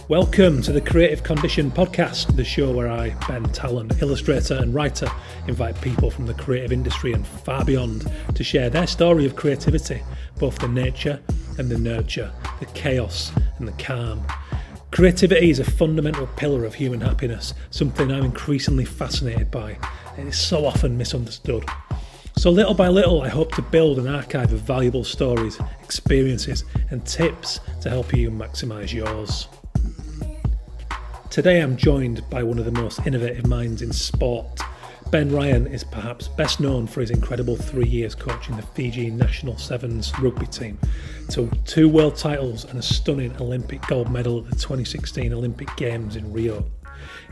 Welcome to the Creative Condition podcast, the show where I, Ben Talon, illustrator and writer, invite people from the creative industry and far beyond to share their story of creativity, both the nature and the nurture, the chaos and the calm. Creativity is a fundamental pillar of human happiness, something I'm increasingly fascinated by, and it's so often misunderstood. So little by little, I hope to build an archive of valuable stories, experiences and tips to help you maximise yours. Today I'm joined by one of the most innovative minds in sport. Ben Ryan is perhaps best known for his incredible 3 years coaching the Fiji national sevens rugby team to 2 world titles and a stunning Olympic gold medal at the 2016 Olympic Games in Rio.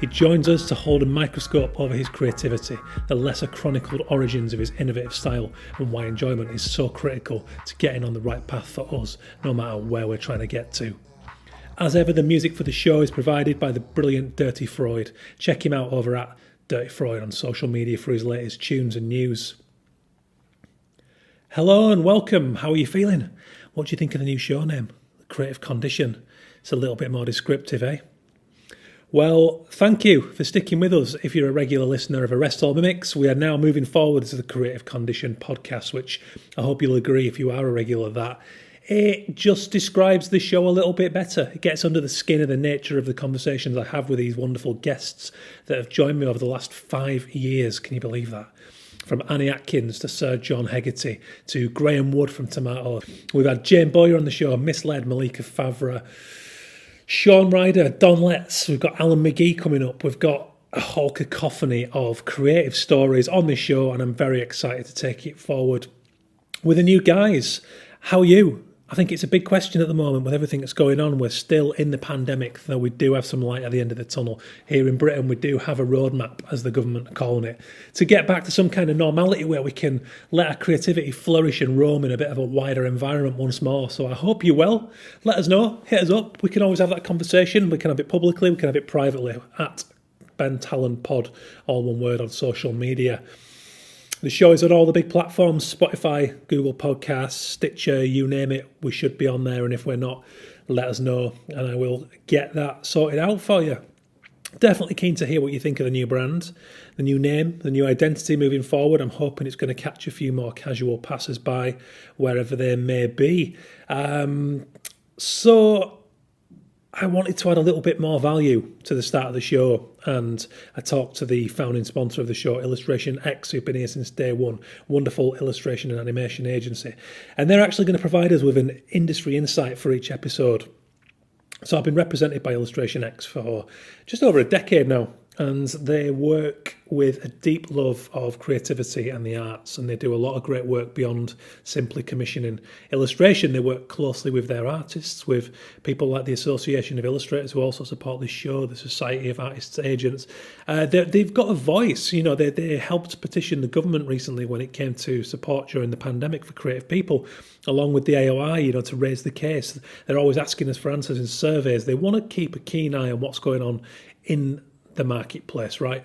He joins us to hold a microscope over his creativity, the lesser chronicled origins of his innovative style, and why enjoyment is so critical to getting on the right path for us, no matter where we're trying to get to. As ever, the music for the show is provided by the brilliant Dirty Freud. Check him out over at Dirty Freud on social media for his latest tunes and news. Hello and welcome. How are you feeling? What do you think of the new show name? The Creative Condition. It's a little bit more descriptive, eh? Well, thank you for sticking with us. If you're a regular listener of Arrest All Mimics, we are now moving forward to the Creative Condition podcast, which I hope you'll agree if you are a regular that it just describes the show a little bit better. It gets under the skin of the nature of the conversations I have with these wonderful guests that have joined me over the last 5 years. Can you believe that? From Annie Atkins to Sir John Hegarty to Graham Wood from Tomato. We've had Jane Boyer on the show, Misled, Malika Favre, Sean Ryder, Don Letts. We've got Alan McGee coming up. We've got a whole cacophony of creative stories on this show, and I'm very excited to take it forward with the new guys. How are you? I think it's a big question at the moment with everything that's going on. We're still in the pandemic, though we do have some light at the end of the tunnel. Here in Britain, we do have a roadmap, as the government are calling it, to get back to some kind of normality where we can let our creativity flourish and roam in a bit of a wider environment once more. So I hope you're well. Let us know. Hit us up. We can always have that conversation. We can have it publicly. We can have it privately at Ben Talon Pod, all one word, on social media. The show is on all the big platforms, Spotify, Google Podcasts, Stitcher, you name it. We should be on there, and if we're not, let us know, and I will get that sorted out for you. Definitely keen to hear what you think of the new brand, the new name, the new identity moving forward. I'm hoping it's going to catch a few more casual passers-by wherever they may be. So I wanted to add a little bit more value to the start of the show, and I talked to the founding sponsor of the show, Illustration X, who've been here since day one, wonderful illustration and animation agency, and they're actually going to provide us with an industry insight for each episode. So I've been represented by Illustration X for just over a decade now, and they work with a deep love of creativity and the arts, and they do a lot of great work beyond simply commissioning illustration. They work closely with their artists, with people like the Association of Illustrators, who also support this show, the Society of Artists Agents. They've got a voice. You know, they helped petition the government recently when it came to support during the pandemic for creative people, along with the AOI, you know, to raise the case. They're always asking us for answers in surveys. They want to keep a keen eye on what's going on in the marketplace, right?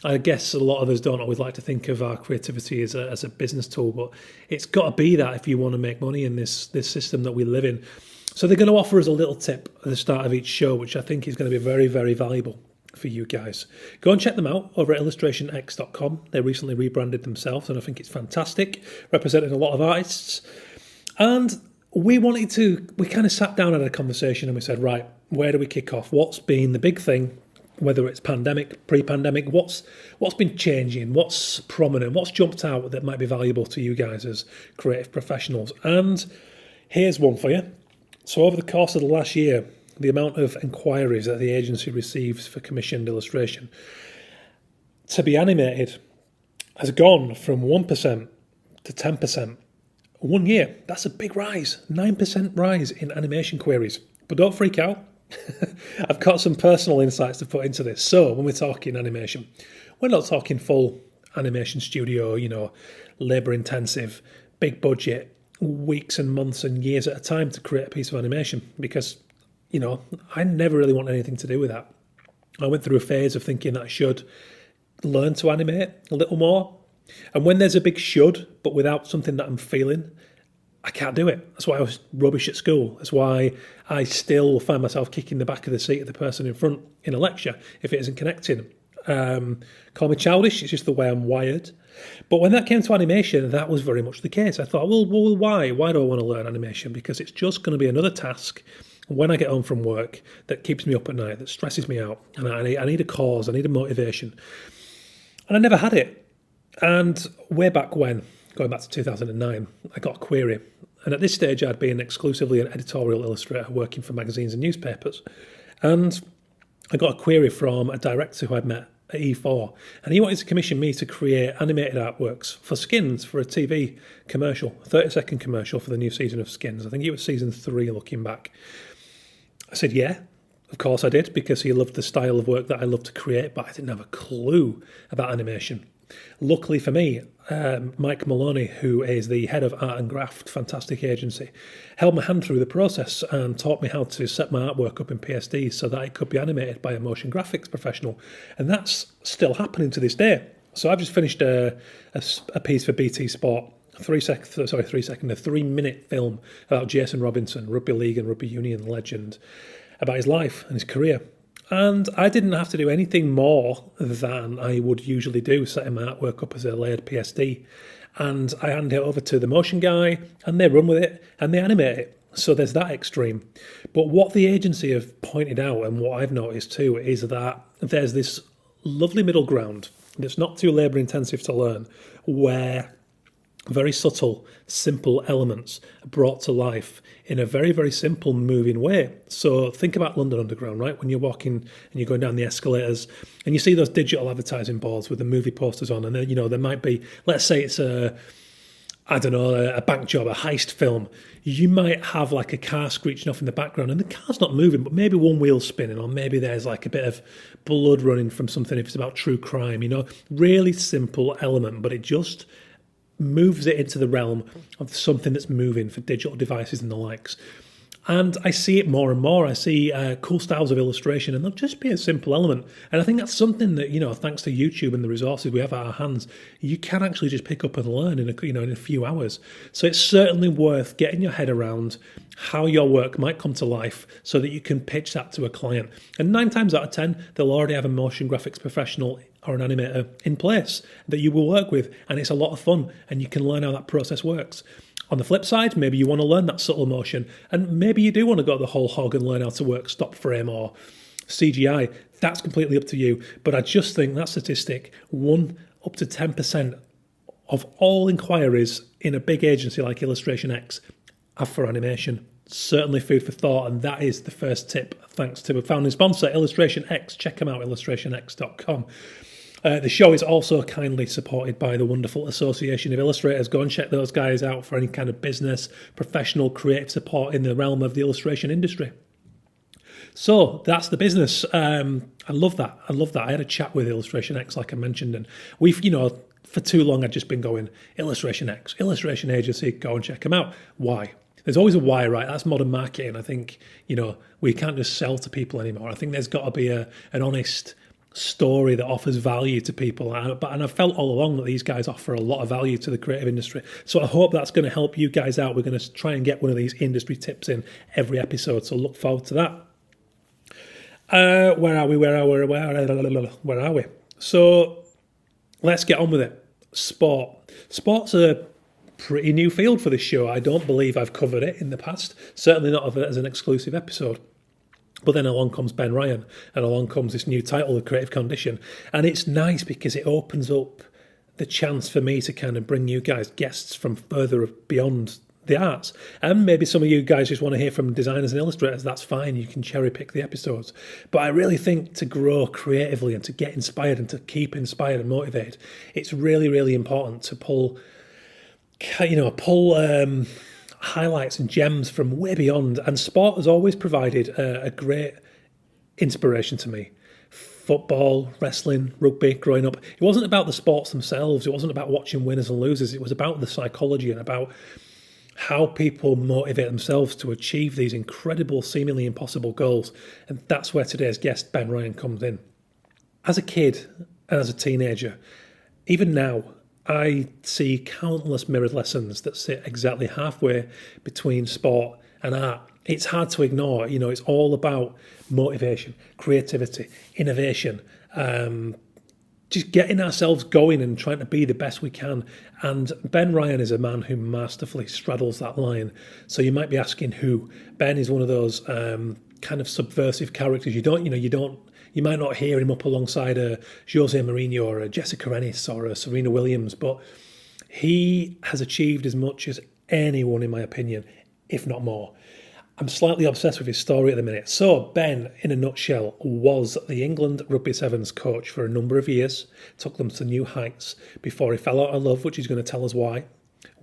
I guess a lot of us don't always like to think of our creativity as a business tool, but it's got to be that if you want to make money in this system that we live in. So they're going to offer us a little tip at the start of each show, which I think is going to be very, very valuable for you guys. Go and check them out over at illustrationx.com. They recently rebranded themselves, and I think it's fantastic, representing a lot of artists. And we kind of sat down and had a conversation, and we said, right, where do we kick off? What's been the big thing? Whether it's pandemic, pre-pandemic, what's been changing, what's prominent, what's jumped out that might be valuable to you guys as creative professionals. And here's one for you. So over the course of the last year, the amount of inquiries that the agency receives for commissioned illustration to be animated has gone from 1% to 10%. 1 year, that's a big rise, 9% rise in animation queries. But don't freak out. I've got some personal insights to put into this. So when we're talking animation, we're not talking full animation studio, you know, labour intensive, big budget, weeks and months and years at a time to create a piece of animation, because, you know, I never really want anything to do with that. I went through a phase of thinking that I should learn to animate a little more. And when there's a big should, but without something that I'm feeling, I can't do it. That's why I was rubbish at school. That's why I still find myself kicking the back of the seat of the person in front in a lecture if it isn't connecting. Call me childish, it's just the way I'm wired. But when that came to animation, that was very much the case. I thought, well, why? Why do I want to learn animation? Because it's just going to be another task when I get home from work that keeps me up at night, that stresses me out. And I need a cause, I need a motivation. And I never had it. And way back when, going back to 2009, I got a query. And at this stage, I'd been exclusively an editorial illustrator working for magazines and newspapers. And I got a query from a director who I'd met at E4. And he wanted to commission me to create animated artworks for Skins, for a TV commercial, a 30-second commercial for the new season of Skins. I think it was season 3 looking back. I said, yeah, of course I did, because he loved the style of work that I love to create, but I didn't have a clue about animation. Luckily for me, Mike Maloney, who is the head of art and graft, fantastic agency, held my hand through the process and taught me how to set my artwork up in PSD so that it could be animated by a motion graphics professional. And that's still happening to this day. So I've just finished a piece for BT Sport, a 3-minute film about Jason Robinson, rugby league and rugby union legend, about his life and his career. And I didn't have to do anything more than I would usually do, setting my artwork up as a layered PSD. And I hand it over to the motion guy, and they run with it, and they animate it. So there's that extreme. But what the agency have pointed out, and what I've noticed too, is that there's this lovely middle ground that's not too labour intensive to learn, where very subtle, simple elements are brought to life in a very, very simple, moving way. So think about London Underground, right? When you're walking and you're going down the escalators and you see those digital advertising boards with the movie posters on, and then, there might be, let's say it's a bank job, a heist film. You might have like a car screeching off in the background and the car's not moving, but maybe one wheel's spinning, or maybe there's like a bit of blood running from something if it's about true crime, really simple element, but it just moves it into the realm of something that's moving for digital devices and the likes. And I see it more and more. I see cool styles of illustration, and they'll just be a simple element. And I think that's something that, thanks to YouTube and the resources we have at our hands, you can actually just pick up and learn in a few hours. So it's certainly worth getting your head around how your work might come to life so that you can pitch that to a client. And 9 times out of 10, they'll already have a motion graphics professional or an animator in place that you will work with, and it's a lot of fun, and you can learn how that process works. On the flip side, maybe you want to learn that subtle motion, and maybe you do want to go the whole hog and learn how to work stop frame or CGI. That's completely up to you. But I just think that statistic, 1 up to 10% of all inquiries in a big agency like Illustration X are for animation. Certainly food for thought, and that is the first tip, thanks to a founding sponsor, Illustration X. Check them out, illustrationx.com. The show is also kindly supported by the wonderful Association of Illustrators. Go and check those guys out for any kind of business, professional, creative support in the realm of the illustration industry. So that's the business. I love that. I had a chat with Illustration X, like I mentioned, and we've, for too long I'd just been going, Illustration X, illustration agency, go and check them out. Why? There's always a why, right? That's modern marketing. I think, we can't just sell to people anymore. I think there's got to be an honest story that offers value to people, and I've felt all along that these guys offer a lot of value to the creative industry, so I hope that's going to help you guys out. We're going to try and get one of these industry tips in every episode, so look forward to that. Where are we? So let's get on with it. Sport's a pretty new field for this show. I don't believe I've covered it in the past, certainly not as an exclusive episode. But then along comes Ben Ryan, and along comes this new title, The Creative Condition. And it's nice because it opens up the chance for me to kind of bring you guys guests from further beyond the arts. And maybe some of you guys just want to hear from designers and illustrators. That's fine. You can cherry pick the episodes. But I really think to grow creatively and to get inspired and to keep inspired and motivated, it's really, really important to pull highlights and gems from way beyond, and sport has always provided a great inspiration to me. Football, wrestling, rugby, growing up, it wasn't about the sports themselves, it wasn't about watching winners and losers, it was about the psychology and about how people motivate themselves to achieve these incredible, seemingly impossible goals. And that's where today's guest, Ben Ryan, comes in. As a kid and as a teenager, even now, I see countless mirrored lessons that sit exactly halfway between sport and art. It's hard to ignore. It's all about motivation, creativity, innovation, just getting ourselves going and trying to be the best we can. And Ben Ryan is a man who masterfully straddles that line. So you might be asking who. Ben is one of those kind of subversive characters. You might not hear him up alongside a Jose Mourinho or a Jessica Ennis or a Serena Williams, but he has achieved as much as anyone, in my opinion, if not more. I'm slightly obsessed with his story at the minute. So Ben, in a nutshell, was the England Rugby Sevens coach for a number of years, took them to new heights before he fell out of love, which he's going to tell us why,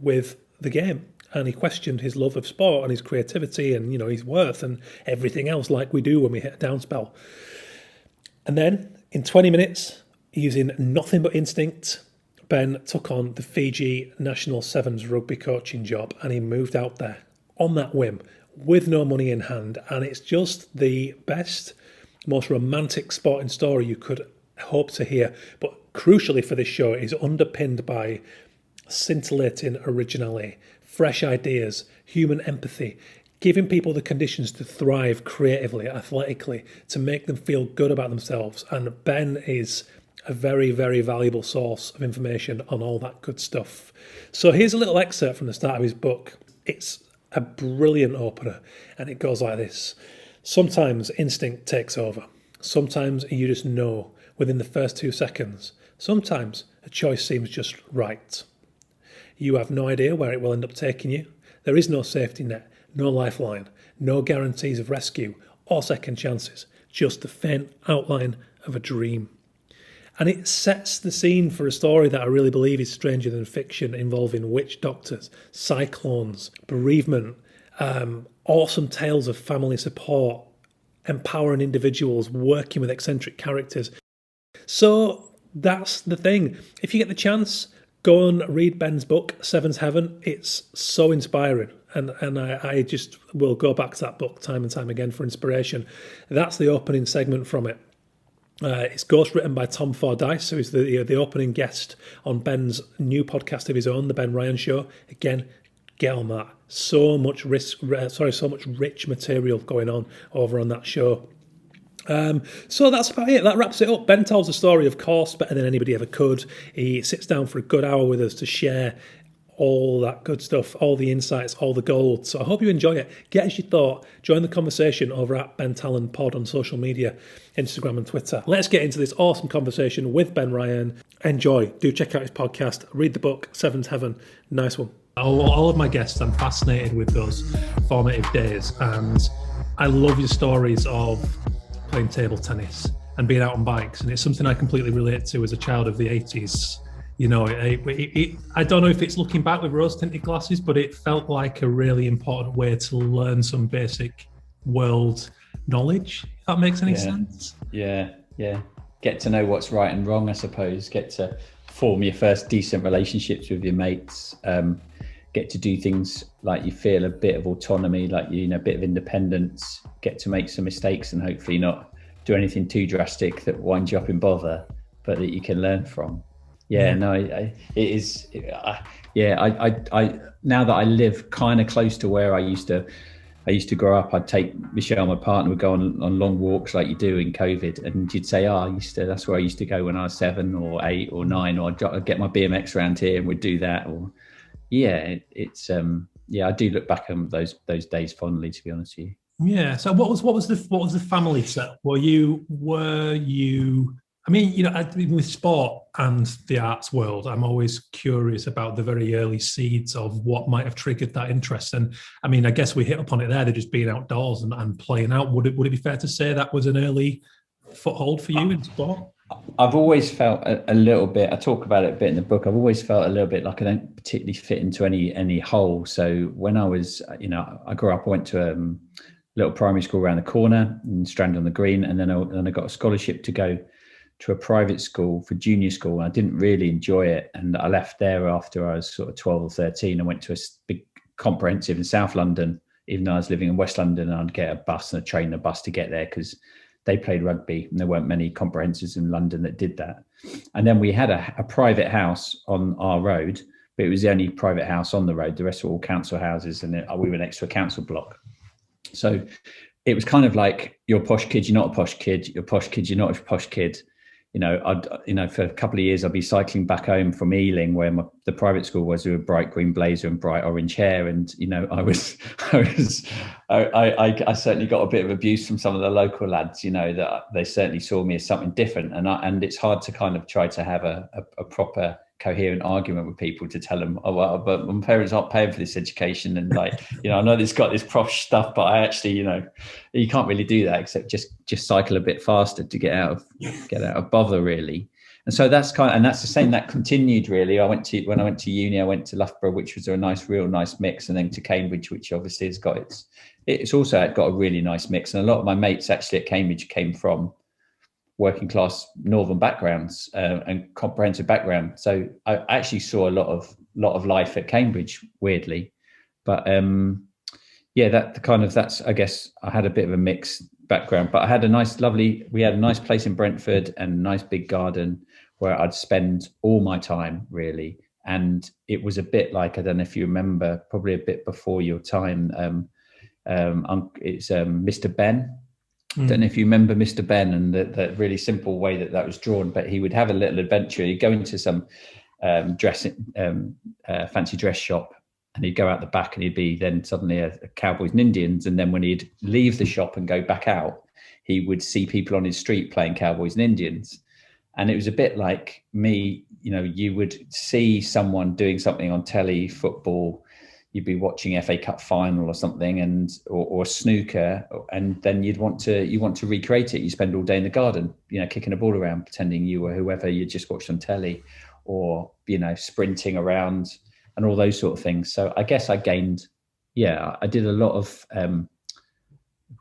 with the game. And he questioned his love of sport and his creativity and, his worth and everything else, like we do when we hit a down spell. And then, in 20 minutes, using nothing but instinct, Ben took on the Fiji national sevens rugby coaching job, and he moved out there on that whim with no money in hand. And it's just the best, most romantic sporting story you could hope to hear. But crucially for this show, it is underpinned by scintillating originality, fresh ideas, human empathy, giving people the conditions to thrive creatively, athletically, to make them feel good about themselves. And Ben is a very, very valuable source of information on all that good stuff. So here's a little excerpt from the start of his book. It's a brilliant opener, and it goes like this. Sometimes instinct takes over. Sometimes you just know within the first 2 seconds. Sometimes a choice seems just right. You have no idea where it will end up taking you. There is no safety net, no lifeline, no guarantees of rescue or second chances, just the faint outline of a dream. And it sets the scene for a story that I really believe is stranger than fiction, involving witch doctors, cyclones, bereavement, awesome tales of family support, empowering individuals, working with eccentric characters. So that's the thing. If you get the chance, go and read Ben's book, Seven's Heaven. It's so inspiring. And I just will go back to that book time and time again for inspiration. That's the opening segment from it. It's ghostwritten by Tom Fordyce, who is the opening guest on Ben's new podcast of his own, The Ben Ryan Show. Again, get on that. So much rich material going on over on that show. So that's about it. That wraps it up. Ben tells the story, of course, better than anybody ever could. He sits down for a good hour with us to share all that good stuff, all the insights, all the gold. So I hope you enjoy it. Get us your thought. Join the conversation over at Ben Talon Pod on social media, Instagram and Twitter. Let's get into this awesome conversation with Ben Ryan. Enjoy. Do check out his podcast. Read the book, Seven's Heaven. Nice one. All of my guests, I'm fascinated with those formative days. And I love your stories of playing table tennis and being out on bikes. And it's something I completely relate to as a child of the 80s. I don't know if it's looking back with rose-tinted glasses, but it felt like a really important way to learn some basic world knowledge, if that makes any sense. Yeah. Get to know what's right and wrong, I suppose. Get to form your first decent relationships with your mates. Get to do things like you feel a bit of autonomy, like a bit of independence. Get to make some mistakes and hopefully not do anything too drastic that winds you up in bother, but that you can learn from. Yeah, no, it is. I now that I live kind of close to where I used to grow up, I'd take Michelle, my partner, would go on long walks like you do in COVID, and she'd say, that's where I used to go when I was 7 or 8 or 9, or I'd get my BMX around here and we'd do that. Or I do look back on those days fondly, to be honest with you. Yeah. So what was the family set? Were you? I mean, with sport and the arts world, I'm always curious about the very early seeds of what might have triggered that interest. And I mean, I guess we hit upon it there, they're just being outdoors and playing out. Would it be fair to say that was an early foothold for you in sport? I've always felt a little bit, I talk about it a bit in the book, I've always felt a little bit like I don't particularly fit into any hole. So when I was, I grew up, I went to a little primary school around the corner in Strand on the Green, and then I got a scholarship to go to a private school for junior school. I didn't really enjoy it, and I left there after I was sort of 12 or 13. I went to a big comprehensive in South London, even though I was living in West London, and I'd get a bus and a train and a bus to get there because they played rugby, and there weren't many comprehensives in London that did that. And then we had a private house on our road, but it was the only private house on the road. The rest were all council houses, and we were next to a council block. So it was kind of like, you're a posh kid, you're not a posh kid, you're a posh kid, you're not a posh kid. For a couple of years, I'd be cycling back home from Ealing, where the private school was, with a bright green blazer and bright orange hair. And, I certainly got a bit of abuse from some of the local lads, that they certainly saw me as something different. And it's hard to kind of try to have a proper coherent argument with people to tell them, oh, well, but my parents aren't paying for this education. And I know it's got this posh stuff, but I actually, you can't really do that except just cycle a bit faster to get out of bother, really. And so that's the same that continued, really. When I went to uni, I went to Loughborough, which was a real nice mix, and then to Cambridge, which obviously has got it's also got a really nice mix. And a lot of my mates actually at Cambridge came from working class northern backgrounds and comprehensive background. So I actually saw a lot of life at Cambridge, weirdly. But that's, I guess I had a bit of a mixed background, but I had we had a nice place in Brentford and a nice big garden where I'd spend all my time, really. And it was a bit like, I don't know if you remember, probably a bit before your time, it's Mr. Ben. I don't know if you remember Mr. Ben and the really simple way that was drawn, but he would have a little adventure. He'd go into some fancy dress shop, and he'd go out the back, and he'd be then suddenly a Cowboys and Indians. And then when he'd leave the shop and go back out, he would see people on his street playing Cowboys and Indians. And it was a bit like me, you would see someone doing something on telly, football, you'd be watching FA Cup final or something, or snooker, and then you want to recreate it. You spend all day in the garden, kicking a ball around, pretending you were whoever you just watched on telly, or sprinting around and all those sort of things. So I guess I gained, I did a lot of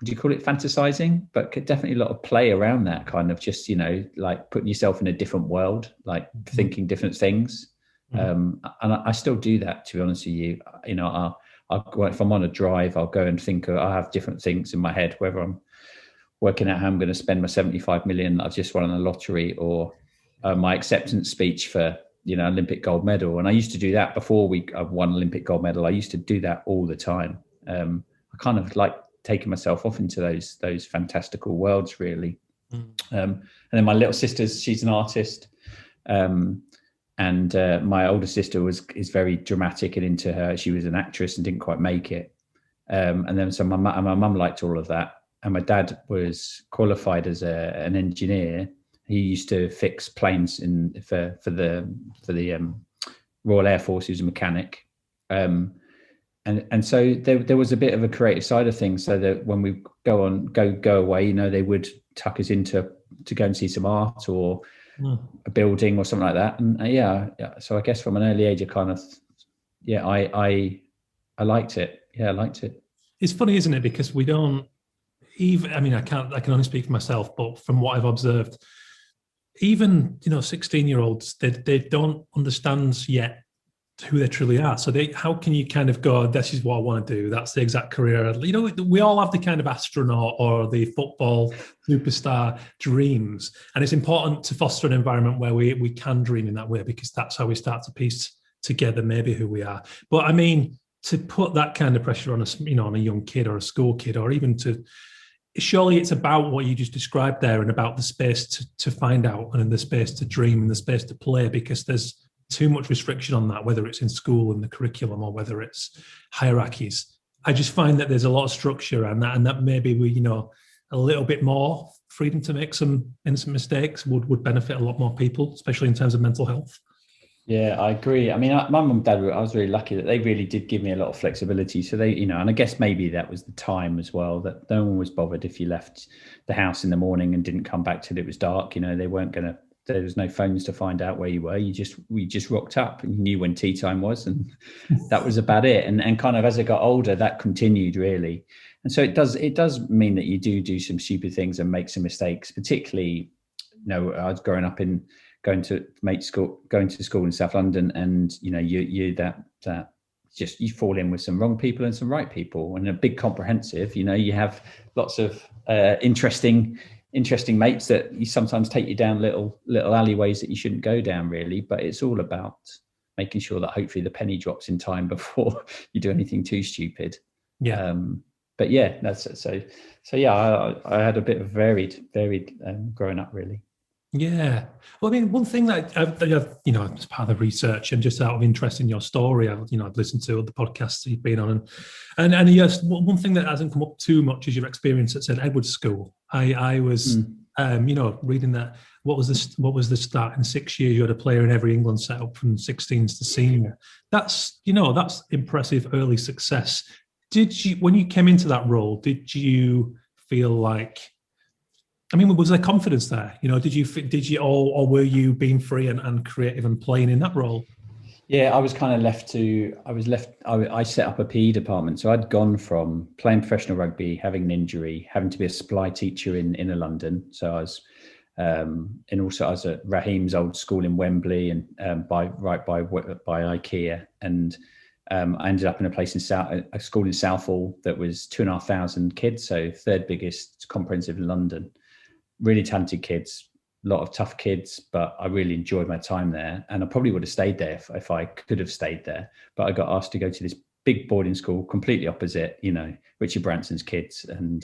would you call it fantasizing, but definitely a lot of play around that, kind of just like putting yourself in a different world, like thinking different things. And I still do that, to be honest with you. If I'm on a drive, I'll go and think, I have different things in my head, whether I'm working out how I'm going to spend my 75 million that I've just won on the lottery, or my acceptance speech for Olympic gold medal. And I used to do that before I won Olympic gold medal. I used to do that all the time. I kind of like taking myself off into those fantastical worlds, really. And then my little sister, she's an artist. And my older sister is very dramatic and into her. She was an actress and didn't quite make it. And then so my mum liked all of that. And my dad was qualified as an engineer. He used to fix planes for the Royal Air Force. He was a mechanic. And so there was a bit of a creative side of things. So that when we go away, they would tuck us into to go and see some art or a building or something like that. And so I guess from an early age, I kind of, I liked it. Yeah, I liked it. It's funny, isn't it? Because we don't even, I can only speak for myself, but from what I've observed, even, 16-year-olds, they don't understand yet who they truly are. So how can you kind of go, this is what I want to do, that's the exact career. We all have the kind of astronaut or the football superstar dreams. And it's important to foster an environment where we can dream in that way, because that's how we start to piece together maybe who we are. But to put that kind of pressure on on a young kid or a school kid, or even surely it's about what you just described there, and about the space to find out, and the space to dream, and the space to play, because there's too much restriction on that, whether it's in school and the curriculum, or whether it's hierarchies. I just find that there's a lot of structure around that, and that maybe we, a little bit more freedom to make some innocent mistakes would benefit a lot more people, especially in terms of mental health. Yeah, I agree. My mum and dad, I was really lucky that they really did give me a lot of flexibility. So they, and I guess maybe that was the time as well, that no one was bothered if you left the house in the morning and didn't come back till it was dark. They weren't going to, there was no phones to find out where you were. We just rocked up and you knew when tea time was, and that was about it. And kind of as I got older, that continued, really. And so it does mean that you do some stupid things and make some mistakes, particularly, I was growing up going to school in South London, and you fall in with some wrong people and some right people. And a big comprehensive, you have lots of interesting interesting mates that you sometimes take you down little alleyways that you shouldn't go down, really. But it's all about making sure that hopefully the penny drops in time before you do anything too stupid. Yeah. But yeah, that's so. Yeah, I had a bit of varied growing up, really. Yeah. Well, I mean, one thing that as part of the research and just out of interest in your story, I've listened to other podcasts you've been on, and yes, one thing that hasn't come up too much is your experience at St Edward's School. I was, reading that. What was the start in 6 years? You had a player in every England set up from 16s to senior. That's impressive early success. Did you, when you came into that role, did you feel like? I mean, was there confidence there? Did you, or were you being free and creative and playing in that role? Yeah, I was kind of I set up a PE department. So I'd gone from playing professional rugby, having an injury, having to be a supply teacher in inner London. So I was, and also I was at Raheem's old school in Wembley and by IKEA. And I ended up in a school in Southall that was 2,500 kids. So third biggest comprehensive in London. Really talented kids, a lot of tough kids, but I really enjoyed my time there. And I probably would have stayed there if I could have stayed there. But I got asked to go to this big boarding school, completely opposite, Richard Branson's kids. And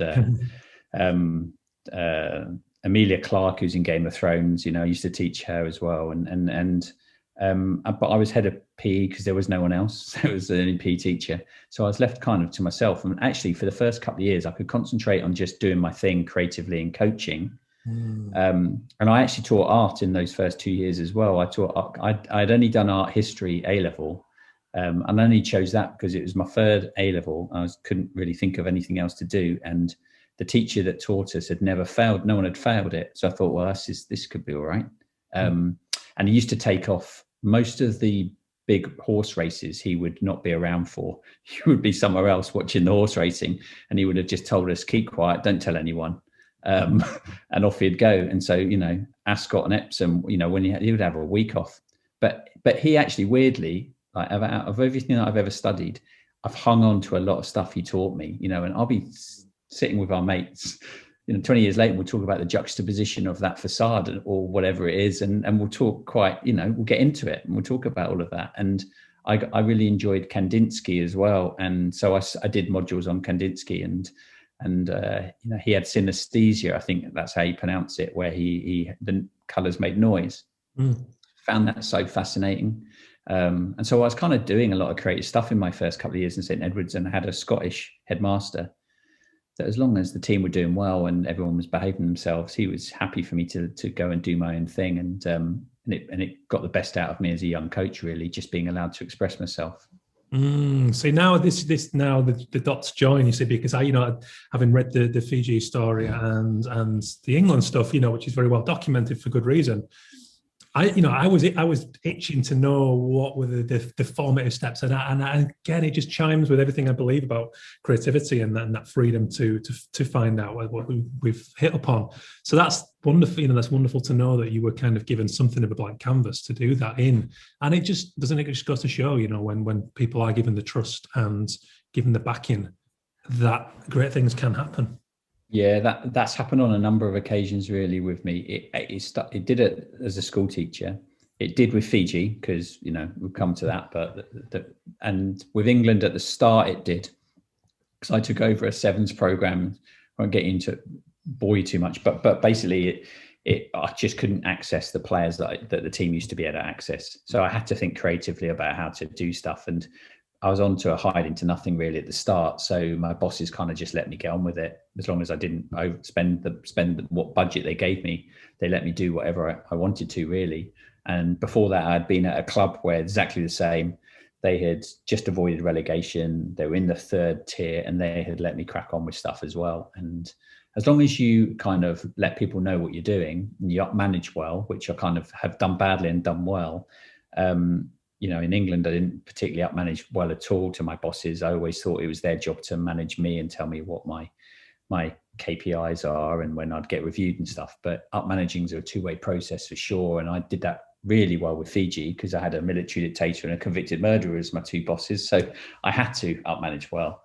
Emilia Clarke, who's in Game of Thrones, I used to teach her as well. But I was head of PE because there was no one else. There was the only PE teacher. So I was left kind of to myself. And actually, for the first couple of years, I could concentrate on just doing my thing creatively and coaching. And I actually taught art in those first 2 years as well. I'd only done art history A-level, and I only chose that because it was my third A-level. Couldn't really think of anything else to do. And the teacher that taught us had never failed. No one had failed it. So I thought, well, this could be all right. And he used to take off most of the big horse races. He would not be around for. He would be somewhere else watching the horse racing. And he would have just told us, keep quiet, don't tell anyone. And off he'd go. And so, Ascot and Epsom, when he would have a week off. But he actually, weirdly, like out of everything that I've ever studied, I've hung on to a lot of stuff he taught me, and I'll be sitting with our mates, 20 years later, we'll talk about the juxtaposition of that facade or whatever it is. And we'll talk quite, we'll get into it and we'll talk about all of that. And I really enjoyed Kandinsky as well. And so I did modules on Kandinsky and he had synesthesia. I think that's how you pronounce it, where the colors made noise. Found that so fascinating. And so I was kind of doing a lot of creative stuff in my first couple of years in St Edward's, and I had a Scottish headmaster that as long as the team were doing well and everyone was behaving themselves, he was happy for me to go and do my own thing. And it got the best out of me as a young coach, really, just being allowed to express myself. So now the dots join, you see, because having read the Fiji story and the England stuff, which is very well documented for good reason. I was itching to know what were the formative steps, and again, it just chimes with everything I believe about creativity and that freedom to find out what we've hit upon. So that's wonderful. That's wonderful to know that you were kind of given something of a blank canvas to do that in, and it just goes to show, when people are given the trust and given the backing, that great things can happen. Yeah, that's happened on a number of occasions, really, with me. It did it as a school teacher. It did with Fiji, because we'll come to that. But and with England at the start, it did, because I took over a sevens program. I won't get into bore you too much, but basically, I just couldn't access the players that the team used to be able to access. So I had to think creatively about how to do stuff, and I was on to a hide into nothing really at the start. So my bosses kind of just let me get on with it. As long as I didn't spend what budget they gave me, they let me do whatever I wanted to, really. And before that, I'd been at a club where exactly the same. They had just avoided relegation. They were in the third tier, and they had let me crack on with stuff as well. And as long as you kind of let people know what you're doing and you manage well, which I kind of have done badly and done well, in England, I didn't particularly up-manage well at all to my bosses. I always thought it was their job to manage me and tell me what my KPIs are and when I'd get reviewed and stuff. But up-managing is a two-way process for sure. And I did that really well with Fiji because I had a military dictator and a convicted murderer as my two bosses. So I had to up-manage well.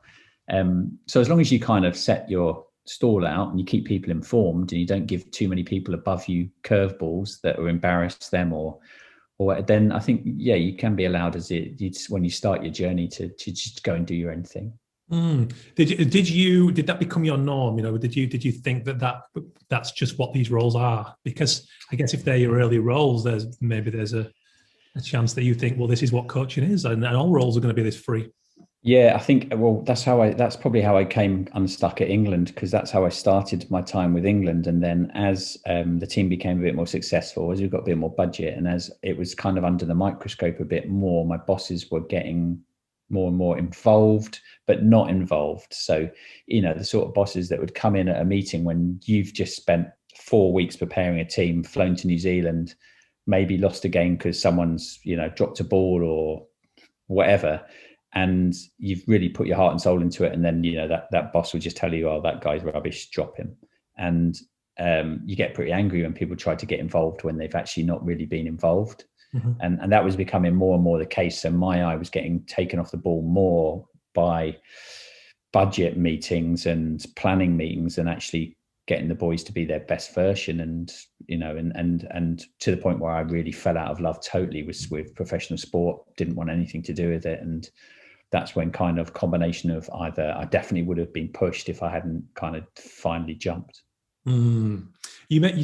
So as long as you kind of set your stall out and you keep people informed and you don't give too many people above you curveballs that will embarrass them or then I think, yeah, you can be allowed when you start your journey to just go and do your own thing. Did that become your norm? Did you think that's just what these roles are? Because I guess if they're your early roles, there's a chance that you think, well, this is what coaching is, and all roles are going to be this free. Yeah, I think, well, that's probably how I came unstuck at England, because that's how I started my time with England. And then as the team became a bit more successful, as we got a bit more budget, and as it was kind of under the microscope a bit more, my bosses were getting more and more involved, but not involved. So, the sort of bosses that would come in at a meeting when you've just spent 4 weeks preparing a team, flown to New Zealand, maybe lost a game because someone's, dropped a ball or whatever, and you've really put your heart and soul into it, and then that boss will just tell you, oh, that guy's rubbish, drop him. And you get pretty angry when people try to get involved when they've actually not really been involved. Mm-hmm. And that was becoming more and more the case. So my eye was getting taken off the ball more by budget meetings and planning meetings and actually getting the boys to be their best version. And and to the point where I really fell out of love totally with professional sport, didn't want anything to do with it. And that's when kind of combination of either I definitely would have been pushed if I hadn't kind of finally jumped. You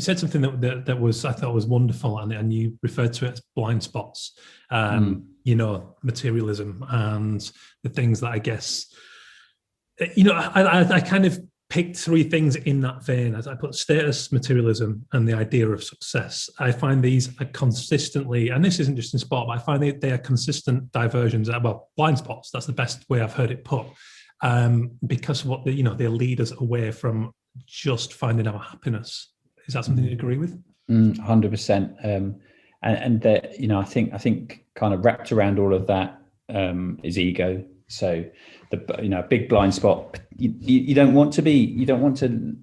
said something that was, I thought, was wonderful, and you referred to it as blind spots. Materialism and the things that I guess, I kind of picked 3 things in that vein. As I put status, materialism, and the idea of success. I find these are consistently, and this isn't just in sport, but I find they are consistent diversions. Well, blind spots. That's the best way I've heard it put, because of what they lead us away from just finding our happiness. Is that something you agree with? 100%. And that, I think kind of wrapped around all of that is ego. So the big blind spot, you don't want to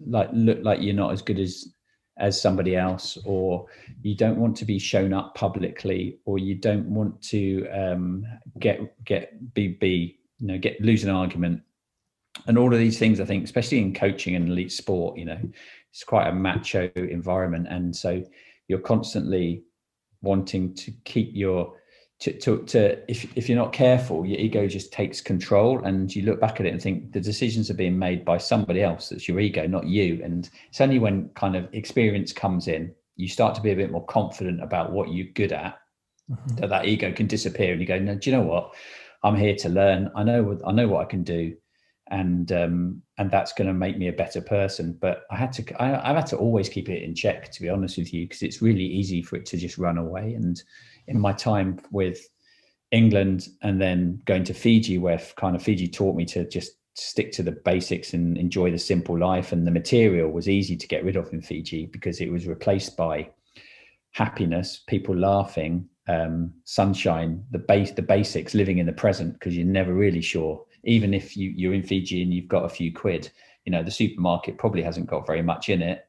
like look like you're not as good as somebody else, or you don't want to be shown up publicly, or you don't want to lose an argument. And all of these things, I think, especially in coaching and elite sport, it's quite a macho environment. And so you're constantly wanting to keep if you're not careful, your ego just takes control, and you look back at it and think the decisions are being made by somebody else. That's your ego, not you. And it's only when kind of experience comes in, you start to be a bit more confident about what you're good at, mm-hmm. that ego can disappear, and you go, no, do you know what? I'm here to learn. I know what I can do. And that's going to make me a better person. But I've had to always keep it in check, to be honest with you, because it's really easy for it to just run away. And in my time with England and then going to Fiji, where kind of Fiji taught me to just stick to the basics and enjoy the simple life, and the material was easy to get rid of in Fiji because it was replaced by happiness, people laughing, sunshine, the basics, living in the present, because you're never really sure. Even if you're in Fiji and you've got a few quid, the supermarket probably hasn't got very much in it.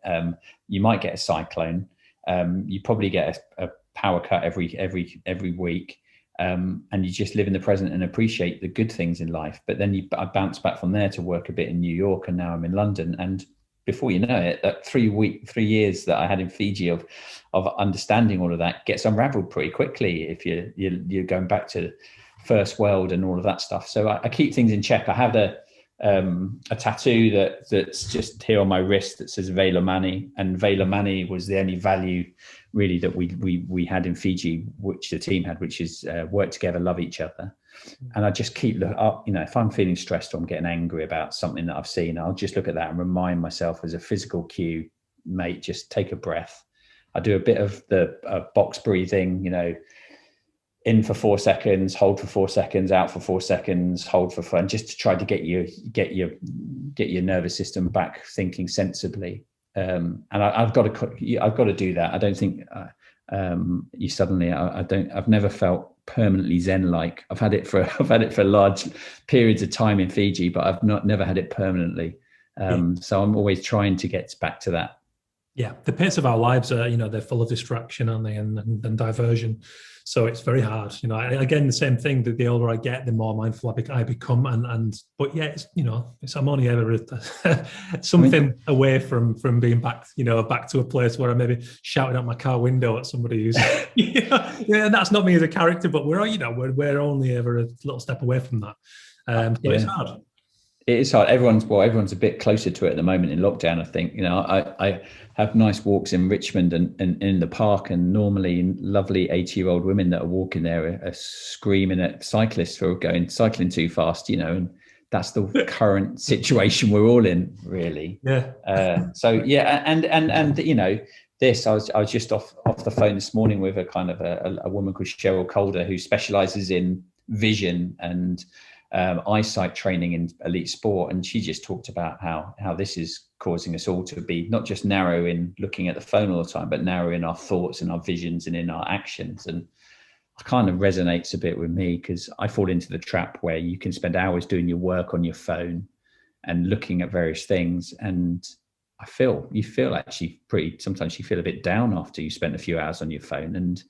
You might get a cyclone. You probably get a power cut every week. And you just live in the present and appreciate the good things in life. But then I bounced back from there to work a bit in New York, and now I'm in London. And before you know it, that 3 years that I had in Fiji of understanding all of that gets unraveled pretty quickly if you're going back to first world and all of that stuff. So I keep things in check. I have a tattoo that's just here on my wrist that says Vela Mani, and Vela Mani was the only value really that we had in Fiji, which the team had, which is work together, love each other. And I just keep look up, if I'm feeling stressed or I'm getting angry about something that I've seen, I'll just look at that and remind myself as a physical cue, mate, just take a breath. I do a bit of the box breathing, in for 4 seconds, hold for 4 seconds, out for 4 seconds, hold for 4, and just to try to get your nervous system back thinking sensibly. And I've got to do that. I don't think I've never felt permanently Zen-like. I've had it for large periods of time in Fiji, but I've never had it permanently. So I'm always trying to get back to that. Yeah, the pace of our lives are, they're full of distraction, aren't they, and diversion. So it's very hard. Again, the same thing. That the older I get, the more mindful I become, and but yeah, I'm only ever I mean, something away from being back, back to a place where I maybe shouting out my car window at somebody who's, yeah, and that's not me as a character, but we're only ever a little step away from that. So it's yeah. hard. It is hard. Everyone's a bit closer to it at the moment in lockdown. I think I have nice walks in Richmond and in the park, and normally lovely 80-year-old women that are walking there are screaming at cyclists for going cycling too fast. And that's the current situation we're all in, really. Yeah. So yeah, and this I was just off the phone this morning with a kind of a woman called Cheryl Calder who specialises in vision and eyesight training in elite sport, and she just talked about how this is causing us all to be not just narrow in looking at the phone all the time, but narrow in our thoughts and our visions and in our actions. And it kind of resonates a bit with me because I fall into the trap where you can spend hours doing your work on your phone and looking at various things, and you feel actually sometimes you feel a bit down after you spent a few hours on your phone. And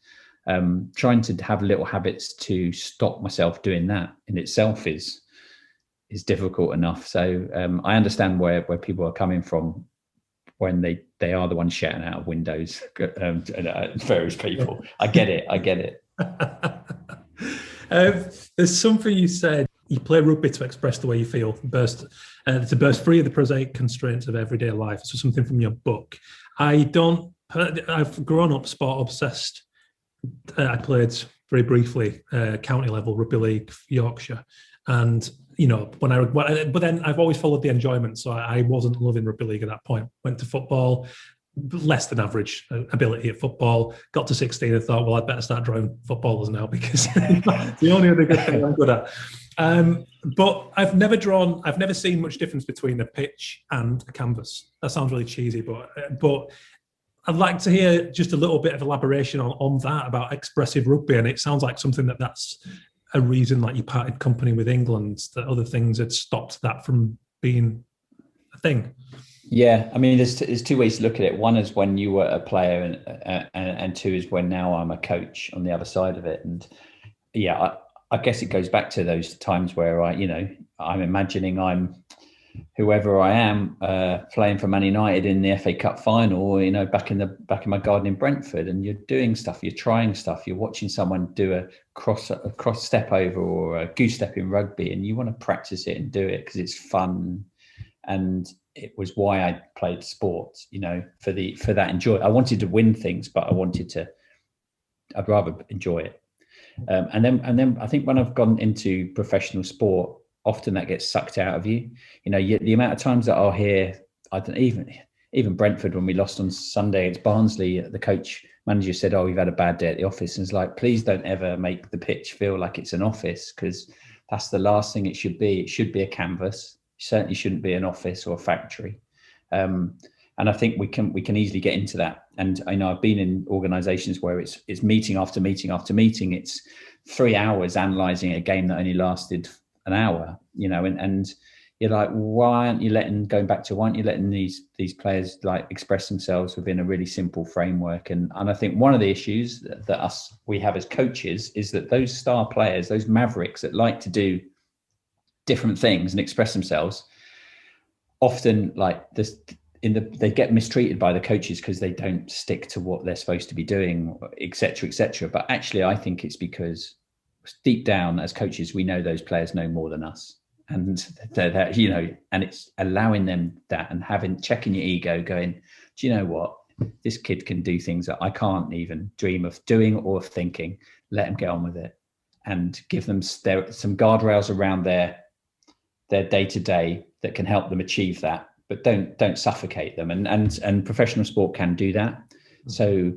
trying to have little habits to stop myself doing that in itself is difficult enough. So I understand where people are coming from when they are the ones shouting out of windows various people. I get it. There's something you said. You play rugby to express the way you feel, to burst free of the prosaic constraints of everyday life. So something from your book. I've grown up sport obsessed. I played very briefly county level rugby league for Yorkshire, and but then I've always followed the enjoyment, so I wasn't loving rugby league at that point. Went to football, less than average ability at football. Got to 16 and thought, well, I'd better start drawing footballers now because it's the only other good thing I'm good at. But I've never seen much difference between a pitch and a canvas. That sounds really cheesy, but I'd like to hear just a little bit of elaboration on that about expressive rugby. And it sounds like something that's a reason, like you parted company with England, that other things had stopped that from being a thing. Yeah, I mean, there's two ways to look at it. One is when you were a player, and two is when now I'm a coach on the other side of it. And yeah, I guess it goes back to those times where I'm imagining I'm whoever I am playing for Man United in the FA Cup final, or back in my garden in Brentford, and you're doing stuff, you're trying stuff, you're watching someone do a cross step over or a goose step in rugby, and you want to practice it and do it because it's fun. And it was why I played sports, for that enjoy. I wanted to win things, but I'd rather enjoy it. And then I think when I've gone into professional sport, often that gets sucked out of you. The amount of times that I'll hear, I don't even Brentford when we lost on Sunday against Barnsley, the manager said, "Oh, we've had a bad day at the office," and it's like, please don't ever make the pitch feel like it's an office, because that's the last thing it should be. It should be a canvas. It certainly shouldn't be an office or a factory. And I think we can easily get into that. And I know I've been in organisations where it's meeting after meeting after meeting. It's 3 hours analysing a game that only lasted an hour, and you're like, why aren't you letting these players like express themselves within a really simple framework? And I think one of the issues that we have as coaches is that those star players, those mavericks that like to do different things and express themselves, often they get mistreated by the coaches because they don't stick to what they're supposed to be doing, etc., etc. But actually, I think it's because deep down as coaches, we know those players know more than us, and and it's allowing them that and checking your ego, going, do you know what? This kid can do things that I can't even dream of doing or thinking. Let them get on with it, and give them some guardrails around their day-to-day that can help them achieve that, but don't suffocate them. And professional sport can do that. So,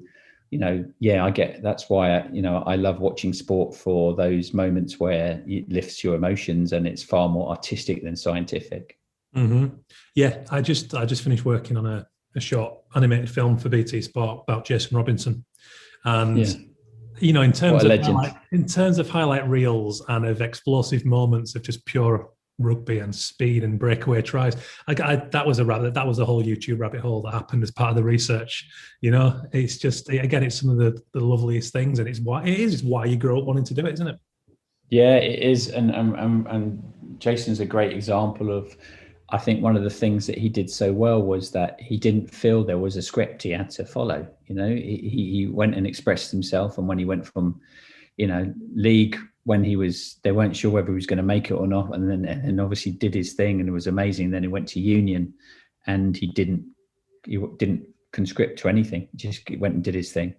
I get, that's why, I love watching sport for those moments where it lifts your emotions and it's far more artistic than scientific. Mm-hmm. Yeah. I just finished working on a short animated film for BT Sport about Jason Robinson. And, in terms of highlight reels and of explosive moments of just pure rugby and speed and breakaway tries. That was that was a whole YouTube rabbit hole that happened as part of the research. It's just, again, it's some of the loveliest things, and it's why you grow up wanting to do it, isn't it? Yeah, it is, and Jason's a great example of. I think one of the things that he did so well was that he didn't feel there was a script he had to follow. He went and expressed himself, and when he went from, league, when they weren't sure whether he was going to make it or not, and obviously did his thing, and it was amazing. Then he went to union, and he didn't conscript to anything. He just went and did his thing.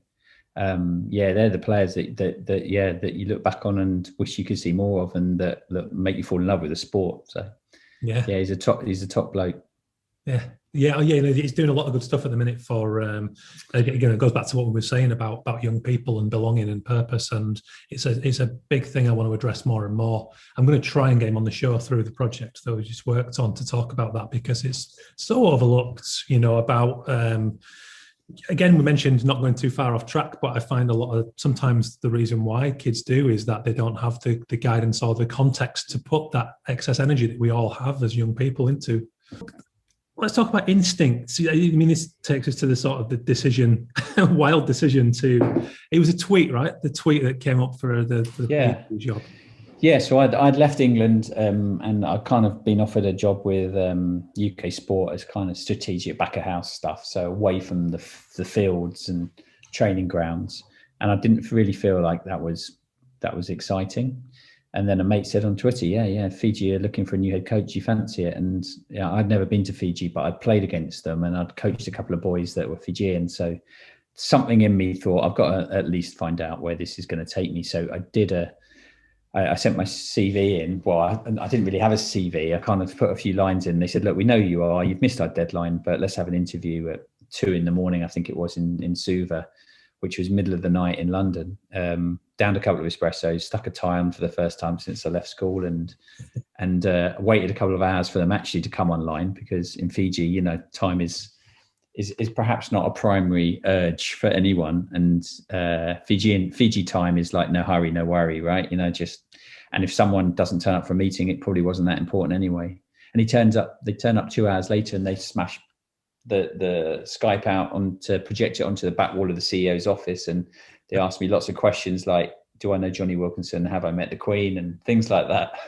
They're the players that you look back on and wish you could see more of, and that make you fall in love with the sport. So he's a top bloke. He's doing a lot of good stuff at the minute for again, it goes back to what we were saying about young people and belonging and purpose, and it's a big thing I want to address more and more. I'm going to try and get him on the show through the project that we just worked on to talk about that, because it's so overlooked, about again, we mentioned not going too far off track, but I find sometimes the reason why kids do is that they don't have the guidance or the context to put that excess energy that we all have as young people into. Let's talk about instincts. I mean, this takes us to the sort of the decision, wild decision it was a tweet, right? The tweet that came up for the job. Yeah, so I'd left England and I'd kind of been offered a job with UK Sport as kind of strategic back of house stuff, so away from the fields and training grounds. And I didn't really feel like that was exciting. And then a mate said on Twitter, Fiji are looking for a new head coach. You fancy it? And I'd never been to Fiji, but I'd played against them and I'd coached a couple of boys that were Fijian. So something in me thought, I've got to at least find out where this is going to take me. So I sent my CV in. Well, I didn't really have a CV. I kind of put a few lines in. They said, look, we know you are. You've missed our deadline, but let's have an interview at 2 a.m, I think it was, in Suva, which was middle of the night in London. Downed a couple of espressos, stuck a tie on for the first time since I left school, and waited a couple of hours for them actually to come online, because in Fiji, time is perhaps not a primary urge for anyone. And Fiji time is like no hurry, no worry, right? And if someone doesn't turn up for a meeting, it probably wasn't that important anyway. And they turn up 2 hours later and they smash the Skype out to project it onto the back wall of the CEO's office. And they asked me lots of questions like, do I know Johnny Wilkinson? Have I met the Queen? And things like that.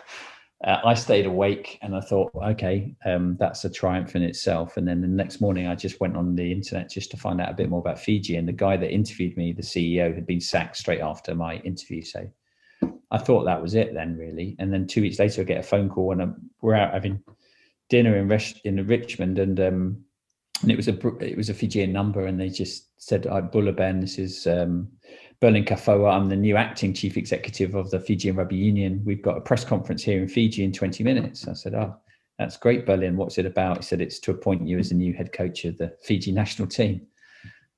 I stayed awake and I thought, okay, that's a triumph in itself. And then the next morning I just went on the internet just to find out a bit more about Fiji. And the guy that interviewed me, the CEO, had been sacked straight after my interview. So I thought that was it then, really. And then 2 weeks later I get a phone call and we're out having dinner in Richmond, and it was a Fijian number, and they just said, Bula Ben, this is Berlin Kafoa. I'm the new acting chief executive of the Fijian Rugby Union. We've got a press conference here in Fiji in 20 minutes. I said, oh, that's great, Berlin. What's it about? He said, it's to appoint you as the new head coach of the Fiji national team.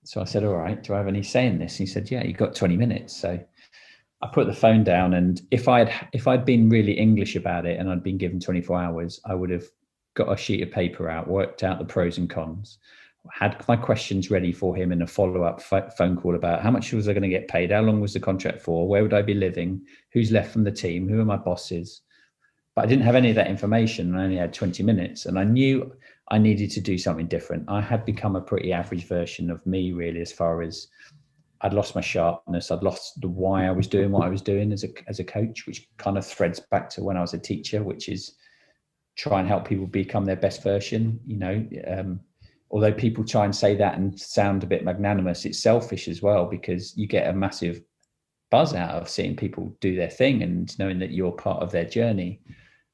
So I said, all right, do I have any say in this? He said, yeah, you've got 20 minutes. So I put the phone down, and if I'd been really English about it and I'd been given 24 hours, I would have got a sheet of paper out, worked out the pros and cons, had my questions ready for him in a follow-up phone call about how much was I going to get paid, how long was the contract for, where would I be living, who's left from the team, who are my bosses. But I didn't have any of that information, and I only had 20 minutes, and I knew I needed to do something different. I had become a pretty average version of me, really, as far as I'd lost my sharpness. I'd lost the why I was doing what I was doing as a coach, which kind of threads back to when I was a teacher, which is try and help people become their best version. Although people try and say that and sound a bit magnanimous, it's selfish as well, because you get a massive buzz out of seeing people do their thing and knowing that you're part of their journey.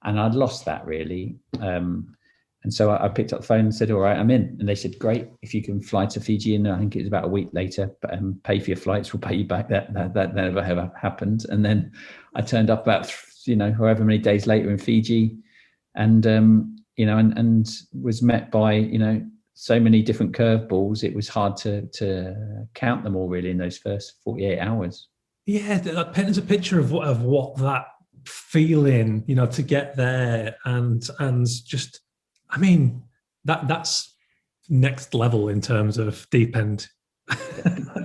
And I'd lost that, really. And so I picked up the phone and said, all right, I'm in. And they said, great, if you can fly to Fiji. And I think it was about a week later, pay for your flights, we'll pay you back. That never ever happened. And then I turned up about, however many days later in Fiji, and and was met by so many different curveballs. It was hard to count them all, really, in those first 48 hours. Yeah, that paints a picture of what that feeling, to get there, and just, I mean, that's next level in terms of deep end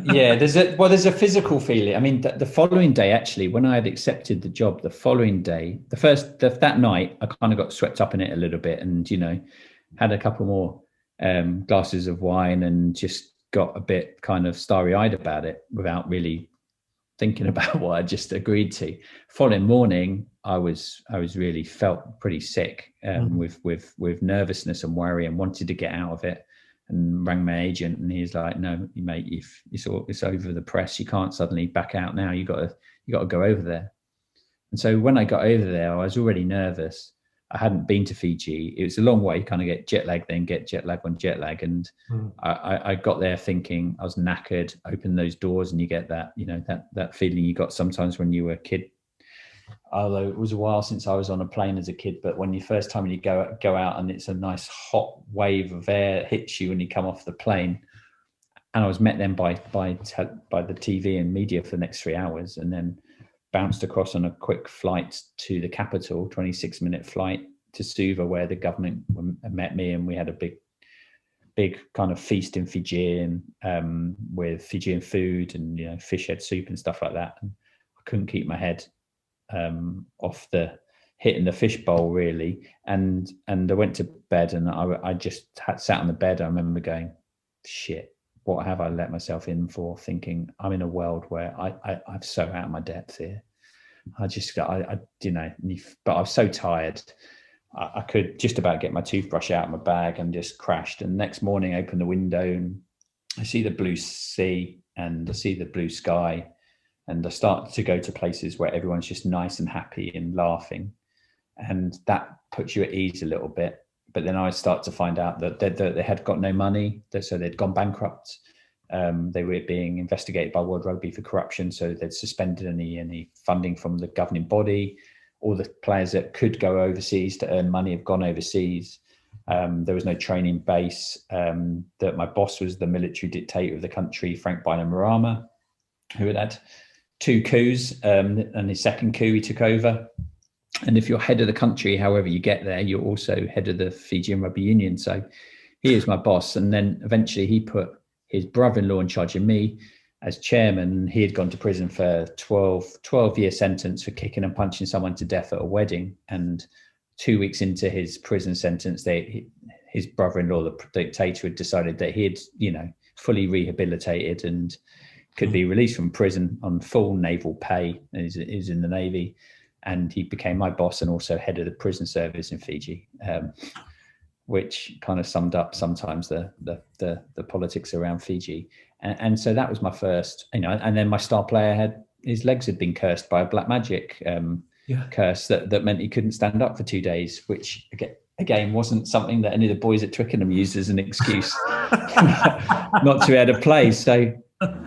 Yeah, there's a physical feeling. I mean, the following day, actually, when I had accepted the job, the following day, that night, I kind of got swept up in it a little bit, and had a couple more glasses of wine, and just got a bit kind of starry-eyed about it without really thinking about what I just agreed to. Following morning, I was really felt pretty sick, with nervousness and worry, and wanted to get out of it. And rang my agent, and he's like, "No, mate, it's over the press. You can't suddenly back out now. You got to go over there." And so when I got over there, I was already nervous. I hadn't been to Fiji. It was a long way, kind of get jet lag, then get jet lag on jet lag. And I got there thinking I was knackered. Open those doors, and you get that, that feeling you got sometimes when you were a kid. Although it was a while since I was on a plane as a kid, but when you first time you go out and it's a nice hot wave of air hits you when you come off the plane, and I was met then by the TV and media for the next 3 hours, and then bounced across on a quick flight to the capital, 26-minute flight to Suva, where the government met me, and we had a big kind of feast in Fijian, with Fijian food and fish head soup and stuff like that. And I couldn't keep my head off the hitting the fish bowl, really, and I went to bed, and I just sat on the bed. I remember going, shit, what have I let myself in for? Thinking I'm in a world where I'm so out of my depth here. But I was so tired. I could just about get my toothbrush out of my bag, and just crashed. And the next morning, I open the window, and I see the blue sea, and I see the blue sky. And I start to go to places where everyone's just nice and happy and laughing. And that puts you at ease a little bit. But then I start to find out that they had got no money, so they'd gone bankrupt. They were being investigated by World Rugby for corruption, so they'd suspended any funding from the governing body. All the players that could go overseas to earn money have gone overseas. There was no training base. That my boss was the military dictator of the country, Frank Bainimarama, who had 2 coups, and his second coup he took over. And if you're head of the country, however you get there, you're also head of the Fijian Rugby Union. So he is my boss. And then eventually he put his brother-in-law in charge of me as chairman. He had gone to prison for 12-year sentence for kicking and punching someone to death at a wedding. And 2 weeks into his prison sentence, his brother-in-law, the dictator, had decided that he had, fully rehabilitated and could be released from prison on full naval pay. He's in the Navy, and he became my boss and also head of the prison service in Fiji, which kind of summed up sometimes the politics around Fiji. And so that was my first, and then my star player his legs had been cursed by a black magic curse that meant he couldn't stand up for 2 days, which again wasn't something that any of the boys at Twickenham used as an excuse not to be able to play. So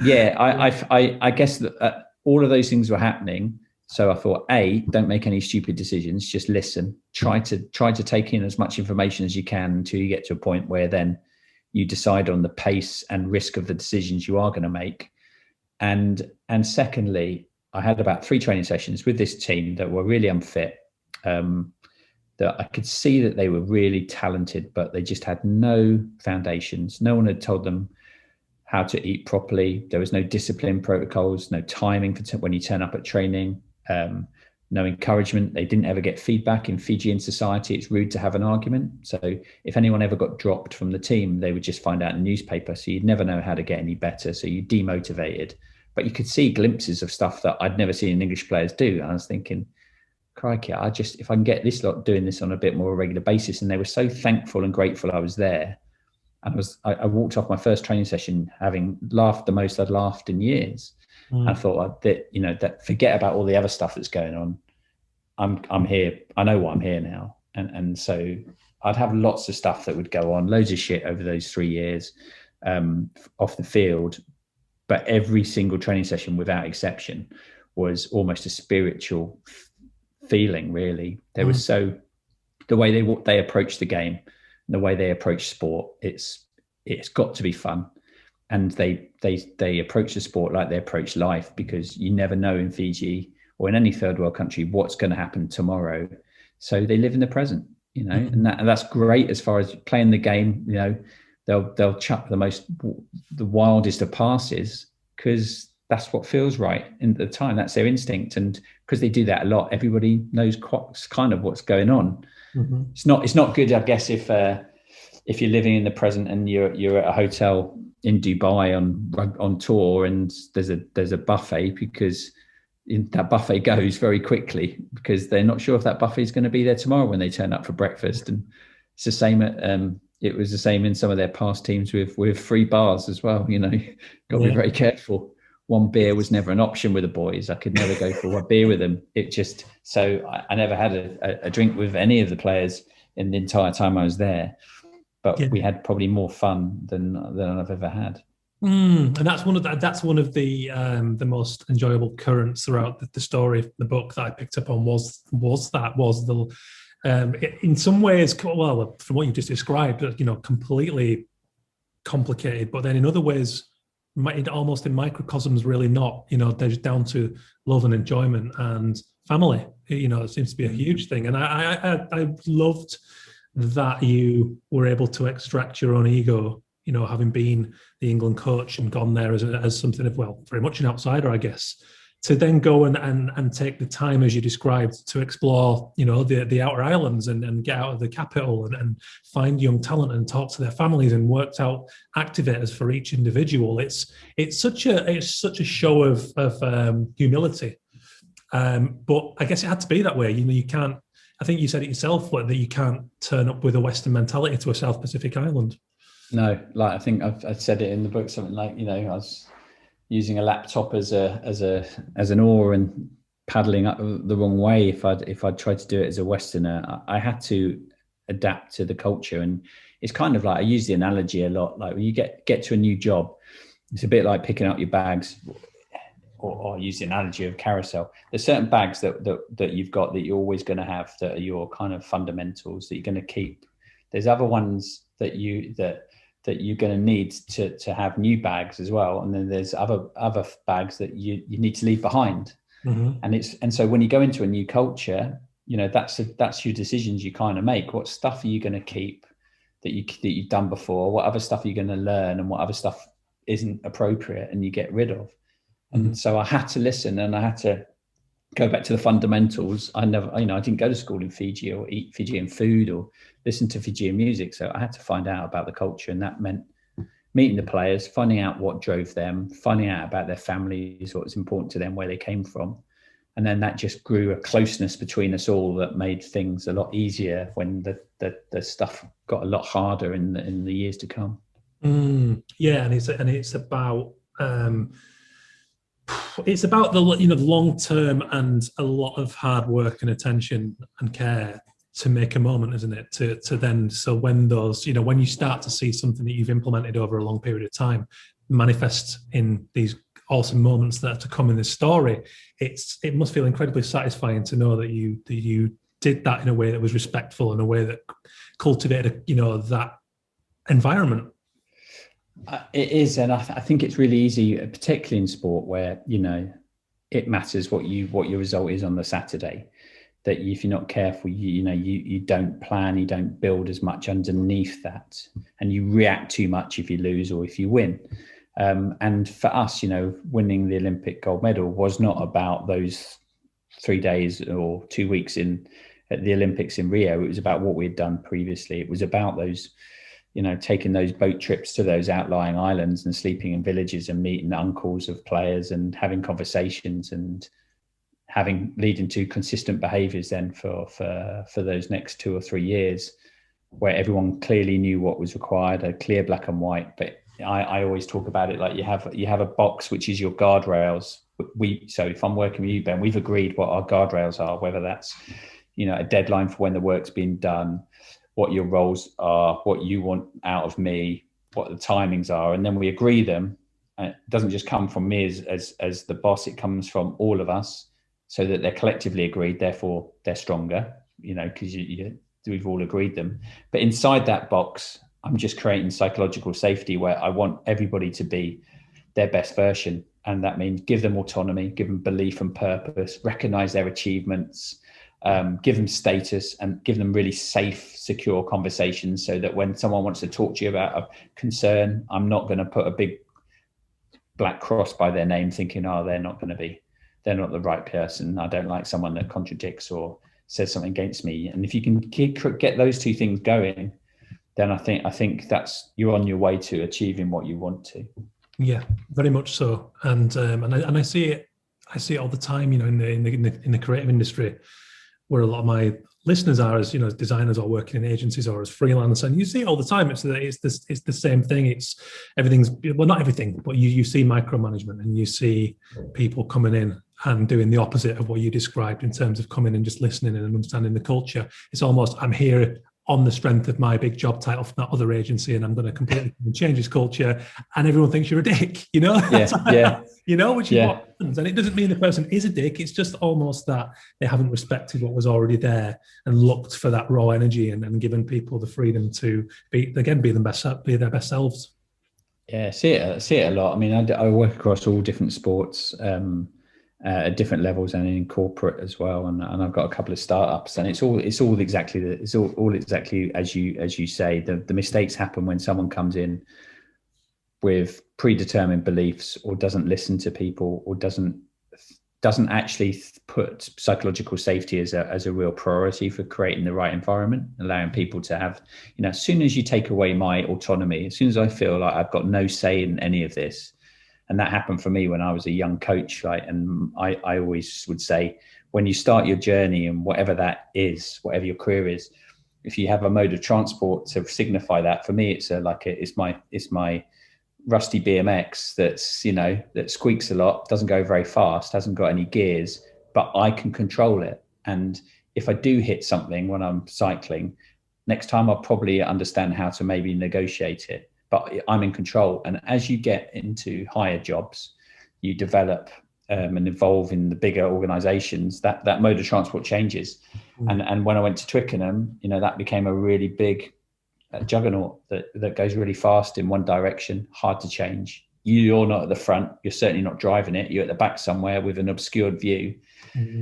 yeah, I guess that all of those things were happening. So I thought, don't make any stupid decisions. Just listen. Try to take in as much information as you can until you get to a point where then you decide on the pace and risk of the decisions you are going to make. And secondly, I had about 3 training sessions with this team that were really unfit. That I could see that they were really talented, but they just had no foundations. No one had told them how to eat properly. There was no discipline protocols, no timing for when you turn up at training, no encouragement. They didn't ever get feedback. In Fijian society, it's rude to have an argument. So if anyone ever got dropped from the team, they would just find out in the newspaper. So you'd never know how to get any better. So you're demotivated. But you could see glimpses of stuff that I'd never seen English players do. And I was thinking, crikey, if I can get this lot doing this on a bit more regular basis. And they were so thankful and grateful I was there. And I walked off my first training session having laughed the most I'd laughed in years. I thought that forget about all the other stuff that's going on. I'm here. I know why I'm here now. And so I'd have lots of stuff that would go on, loads of shit over those 3 years off the field. But every single training session, without exception, was almost a spiritual feeling, really. There was the way they approach the game, the way they approach sport, it's got to be fun. And they approach the sport like they approach life, because you never know in Fiji or in any third world country what's going to happen tomorrow. So they live in the present, and that's great as far as playing the game, they'll chuck the wildest of passes because that's what feels right in the time. That's their instinct, and because they do that a lot, everybody knows kind of what's going on. Mm-hmm. It's not good, I guess, if you're living in the present and you're at a hotel in Dubai on tour and there's a buffet, because that buffet goes very quickly because they're not sure if that buffet is going to be there tomorrow when they turn up for breakfast. And it's the same it was the same in some of their past teams with free bars as well. Got to be very careful. One beer was never an option with the boys. I could never go for one beer with them. I never had a drink with any of the players in the entire time I was there. But we had probably more fun than I've ever had. And that's one of the most enjoyable currents throughout the story of the book that I picked up on was the in some ways, well, from what you just described, completely complicated, but then in other ways, almost in microcosms, really not. They're just down to love and enjoyment and family. It seems to be a huge thing, and I loved that you were able to extract your own ego, having been the England coach and gone there as something of, well, very much an outsider, I guess, to then go and take the time, as you described, to explore, the outer islands and get out of the capital and find young talent and talk to their families and worked out activators for each individual. It's such a show of humility, but I guess it had to be that way. You can't. I think you said it yourself, that you can't turn up with a Western mentality to a South Pacific island. No, I think I've said it in the book, something like, I was using a laptop as an oar and paddling up the wrong way if I'd tried to do it as a Westerner. I had to adapt to the culture, and it's kind of like, I use the analogy a lot, like when you get to a new job, it's a bit like picking up your bags, or use the analogy of carousel. There's certain bags that you've got that you're always going to have, that are your kind of fundamentals that you're going to keep. There's other ones that you're going to need to have new bags as well, and then there's other bags that you need to leave behind. Mm-hmm. And so when you go into a new culture, that's your decisions you kind of make. What stuff are you going to keep that you've done before? What other stuff are you going to learn, and what other stuff isn't appropriate and you get rid of? Mm-hmm. And so I had to listen, and I had to go back to the fundamentals. I didn't go to school in Fiji or eat Fijian food or listen to Fijian music. So I had to find out about the culture, and that meant meeting the players, finding out what drove them, finding out about their families, what was important to them, where they came from. And then that just grew a closeness between us all that made things a lot easier when the stuff got a lot harder in the years to come. Yeah, and it's about the long term and a lot of hard work and attention and care to make a moment, isn't it? To then, so when those, when you start to see something that you've implemented over a long period of time manifest in these awesome moments that are to come in this story, it must feel incredibly satisfying to know that you did that in a way that was respectful, in a way that cultivated that environment. It is, and I think it's really easy, particularly in sport, where it matters what your result is on the Saturday. That if you're not careful, you don't plan, you don't build as much underneath that, and you react too much if you lose or if you win. And for us, winning the Olympic gold medal was not about those 3 days or 2 weeks at the Olympics in Rio. It was about what we had done previously. It was about those, taking those boat trips to those outlying islands and sleeping in villages and meeting uncles of players and having conversations and leading to consistent behaviours then for those next 2 or 3 years, where everyone clearly knew what was required, a clear black and white. But I always talk about it like you have a box which is your guardrails. So if I'm working with you, Ben, we've agreed what our guardrails are, whether that's a deadline for when the work's been done, what your roles are, what you want out of me, what the timings are, and then we agree them. It doesn't just come from me as the boss; it comes from all of us, so that they're collectively agreed. Therefore, they're stronger. Because we've all agreed them. But inside that box, I'm just creating psychological safety where I want everybody to be their best version. And that means give them autonomy, give them belief and purpose, recognize their achievements, give them status, and give them really safe, secure conversations, so that when someone wants to talk to you about a concern, I'm not going to put a big black cross by their name thinking, oh, they're not the right person. I don't like someone that contradicts or says something against me. And if you can get those two things going, then I think that's, you're on your way to achieving what you want to. Yeah, very much so. And I see it all the time, in the creative industry, where a lot of my listeners are as designers or working in agencies or as freelance, and you see it all the time. It's the same thing. It's everything's, well, not everything, but you see micromanagement, and you see people coming in and doing the opposite of what you described in terms of coming and just listening and understanding the culture. It's almost, I'm here on the strength of my big job title from that other agency, and I'm going to completely change this culture, and everyone thinks you're a dick, Yeah. Which is what happens. And it doesn't mean the person is a dick. It's just almost that they haven't respected what was already there and looked for that raw energy, and given people the freedom to be their best selves. Yeah, see it a lot. I mean, I work across all different sports, at different levels, and in corporate as well. And I've got a couple of startups, and it's all exactly as you say. The mistakes happen when someone comes in with predetermined beliefs, or doesn't listen to people, or doesn't actually put psychological safety as a real priority for creating the right environment, allowing people to have, as soon as you take away my autonomy, as soon as I feel like I've got no say in any of this. And that happened for me when I was a young coach, right? And I always would say, when you start your journey, and whatever that is, whatever your career is, if you have a mode of transport to signify that, for me, it's my rusty BMX that squeaks a lot, doesn't go very fast, hasn't got any gears, but I can control it. And if I do hit something when I'm cycling, next time I'll probably understand how to maybe negotiate it. But I'm in control. And as you get into higher jobs, you develop and evolve in the bigger organizations, that mode of transport changes. And when I went to Twickenham, that became a really big juggernaut that goes really fast in one direction, hard to change. You're not at the front, you're certainly not driving it, you're at the back somewhere with an obscured view. Mm-hmm.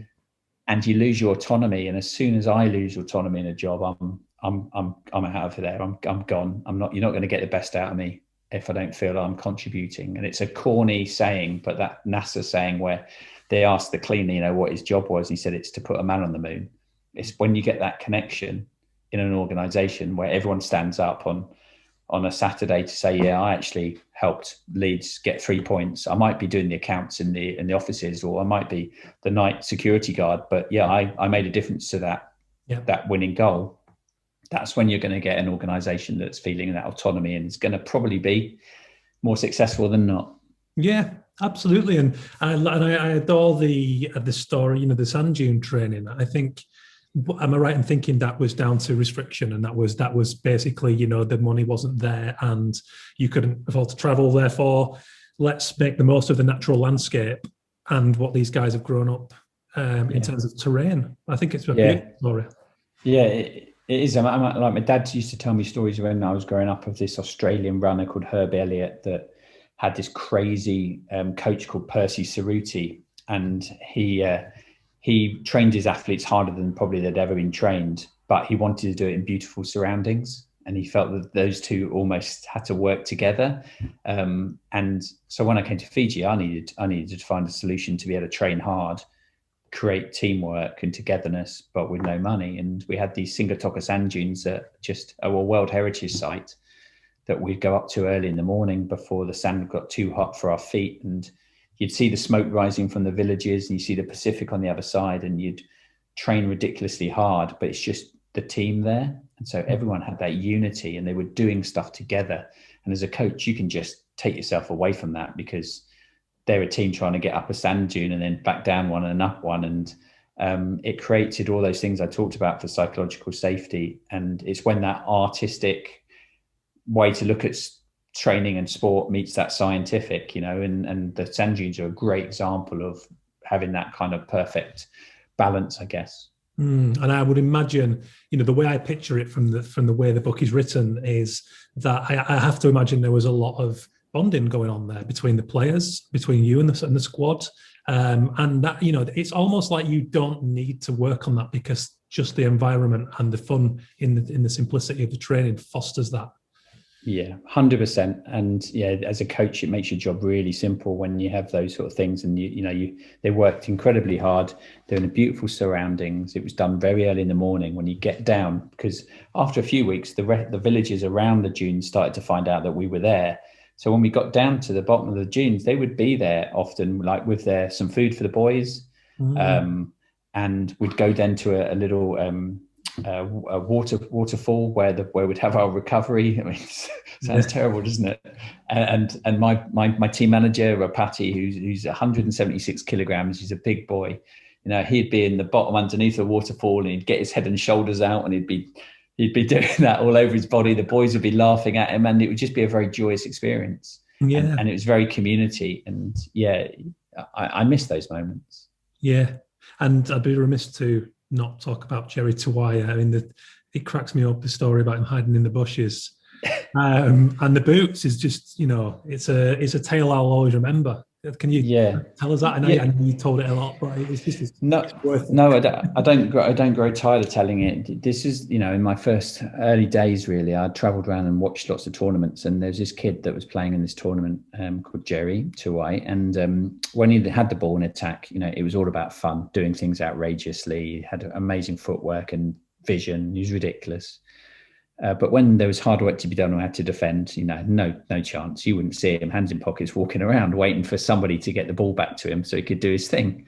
And you lose your autonomy. And as soon as I lose autonomy in a job, I'm out of there. I'm gone. You're not going to get the best out of me if I don't feel I'm contributing. And it's a corny saying, but that NASA saying where they asked the cleaner, what his job was. He said, it's to put a man on the moon. It's when you get that connection in an organization where everyone stands up on a Saturday to say, yeah, I actually helped Leeds get 3 points. I might be doing the accounts in the offices, or I might be the night security guard, but yeah, I made a difference to that winning goal. That's when you're going to get an organization that's feeling that autonomy, and it's going to probably be more successful than not. Yeah, absolutely. And I adore the story, the sand dune training. I think, am I right in thinking that was down to restriction, and that was basically, the money wasn't there and you couldn't afford to travel, therefore let's make the most of the natural landscape and what these guys have grown up in terms of terrain. I think it's a beautiful story. Yeah, it is. Like my dad used to tell me stories when I was growing up of this Australian runner called Herb Elliott that had this crazy coach called Percy Cerruti, and he trained his athletes harder than probably they'd ever been trained, but he wanted to do it in beautiful surroundings. And he felt that those two almost had to work together. And so when I came to Fiji, I needed to find a solution to be able to train hard, create teamwork and togetherness, but with no money. And we had these Singatoka sand dunes at just a World Heritage Site that we'd go up to early in the morning before the sand got too hot for our feet. And you'd see the smoke rising from the villages, and you see the Pacific on the other side, and you'd train ridiculously hard, but it's just the team there. And so everyone had that unity, and they were doing stuff together. And as a coach, you can just take yourself away from that, because they're a team trying to get up a sand dune and then back down one and up one. And it created all those things I talked about for psychological safety. And it's when that artistic way to look at training and sport meets that scientific, and the sand dunes are a great example of having that kind of perfect balance, I guess. And I would imagine, the way I picture it from the way the book is written is that I have to imagine there was a lot of bonding going on there between the players, between you and the squad. And that, it's almost like you don't need to work on that because just the environment and the fun in the simplicity of the training fosters that. Yeah, 100%. And yeah, as a coach, it makes your job really simple when you have those sort of things. And they worked incredibly hard. They're in beautiful surroundings. It was done very early in the morning when you get down, because after a few weeks, the villages around the dunes started to find out that we were there. So when we got down to the bottom of the dunes, they would be there often, like with some food for the boys, and we'd go then to a little a waterfall where we'd have our recovery. I mean, sounds terrible, doesn't it? And my team manager, Patty, who's 176 kilograms, he's a big boy. He'd be in the bottom underneath the waterfall, and he'd get his head and shoulders out, and he'd be doing that all over his body. The boys would be laughing at him, and it would just be a very joyous experience. Yeah, and it was very community, and yeah, I miss those moments. Yeah, and I'd be remiss to not talk about Jerry Tawaya. I mean, it cracks me up, the story about him hiding in the bushes. And the boots is just, it's a tale I'll always remember. Can you tell us that? I know you told it a lot, but it's just worth it. No, I don't grow tired of telling it. This is, in my first early days, really, I travelled around and watched lots of tournaments, and there's this kid that was playing in this tournament called Jerry Tuwai, and when he had the ball in attack, it was all about fun, doing things outrageously. He had amazing footwork and vision. He was ridiculous. But when there was hard work to be done or had to defend, no chance. You wouldn't see him, hands in pockets, walking around, waiting for somebody to get the ball back to him so he could do his thing.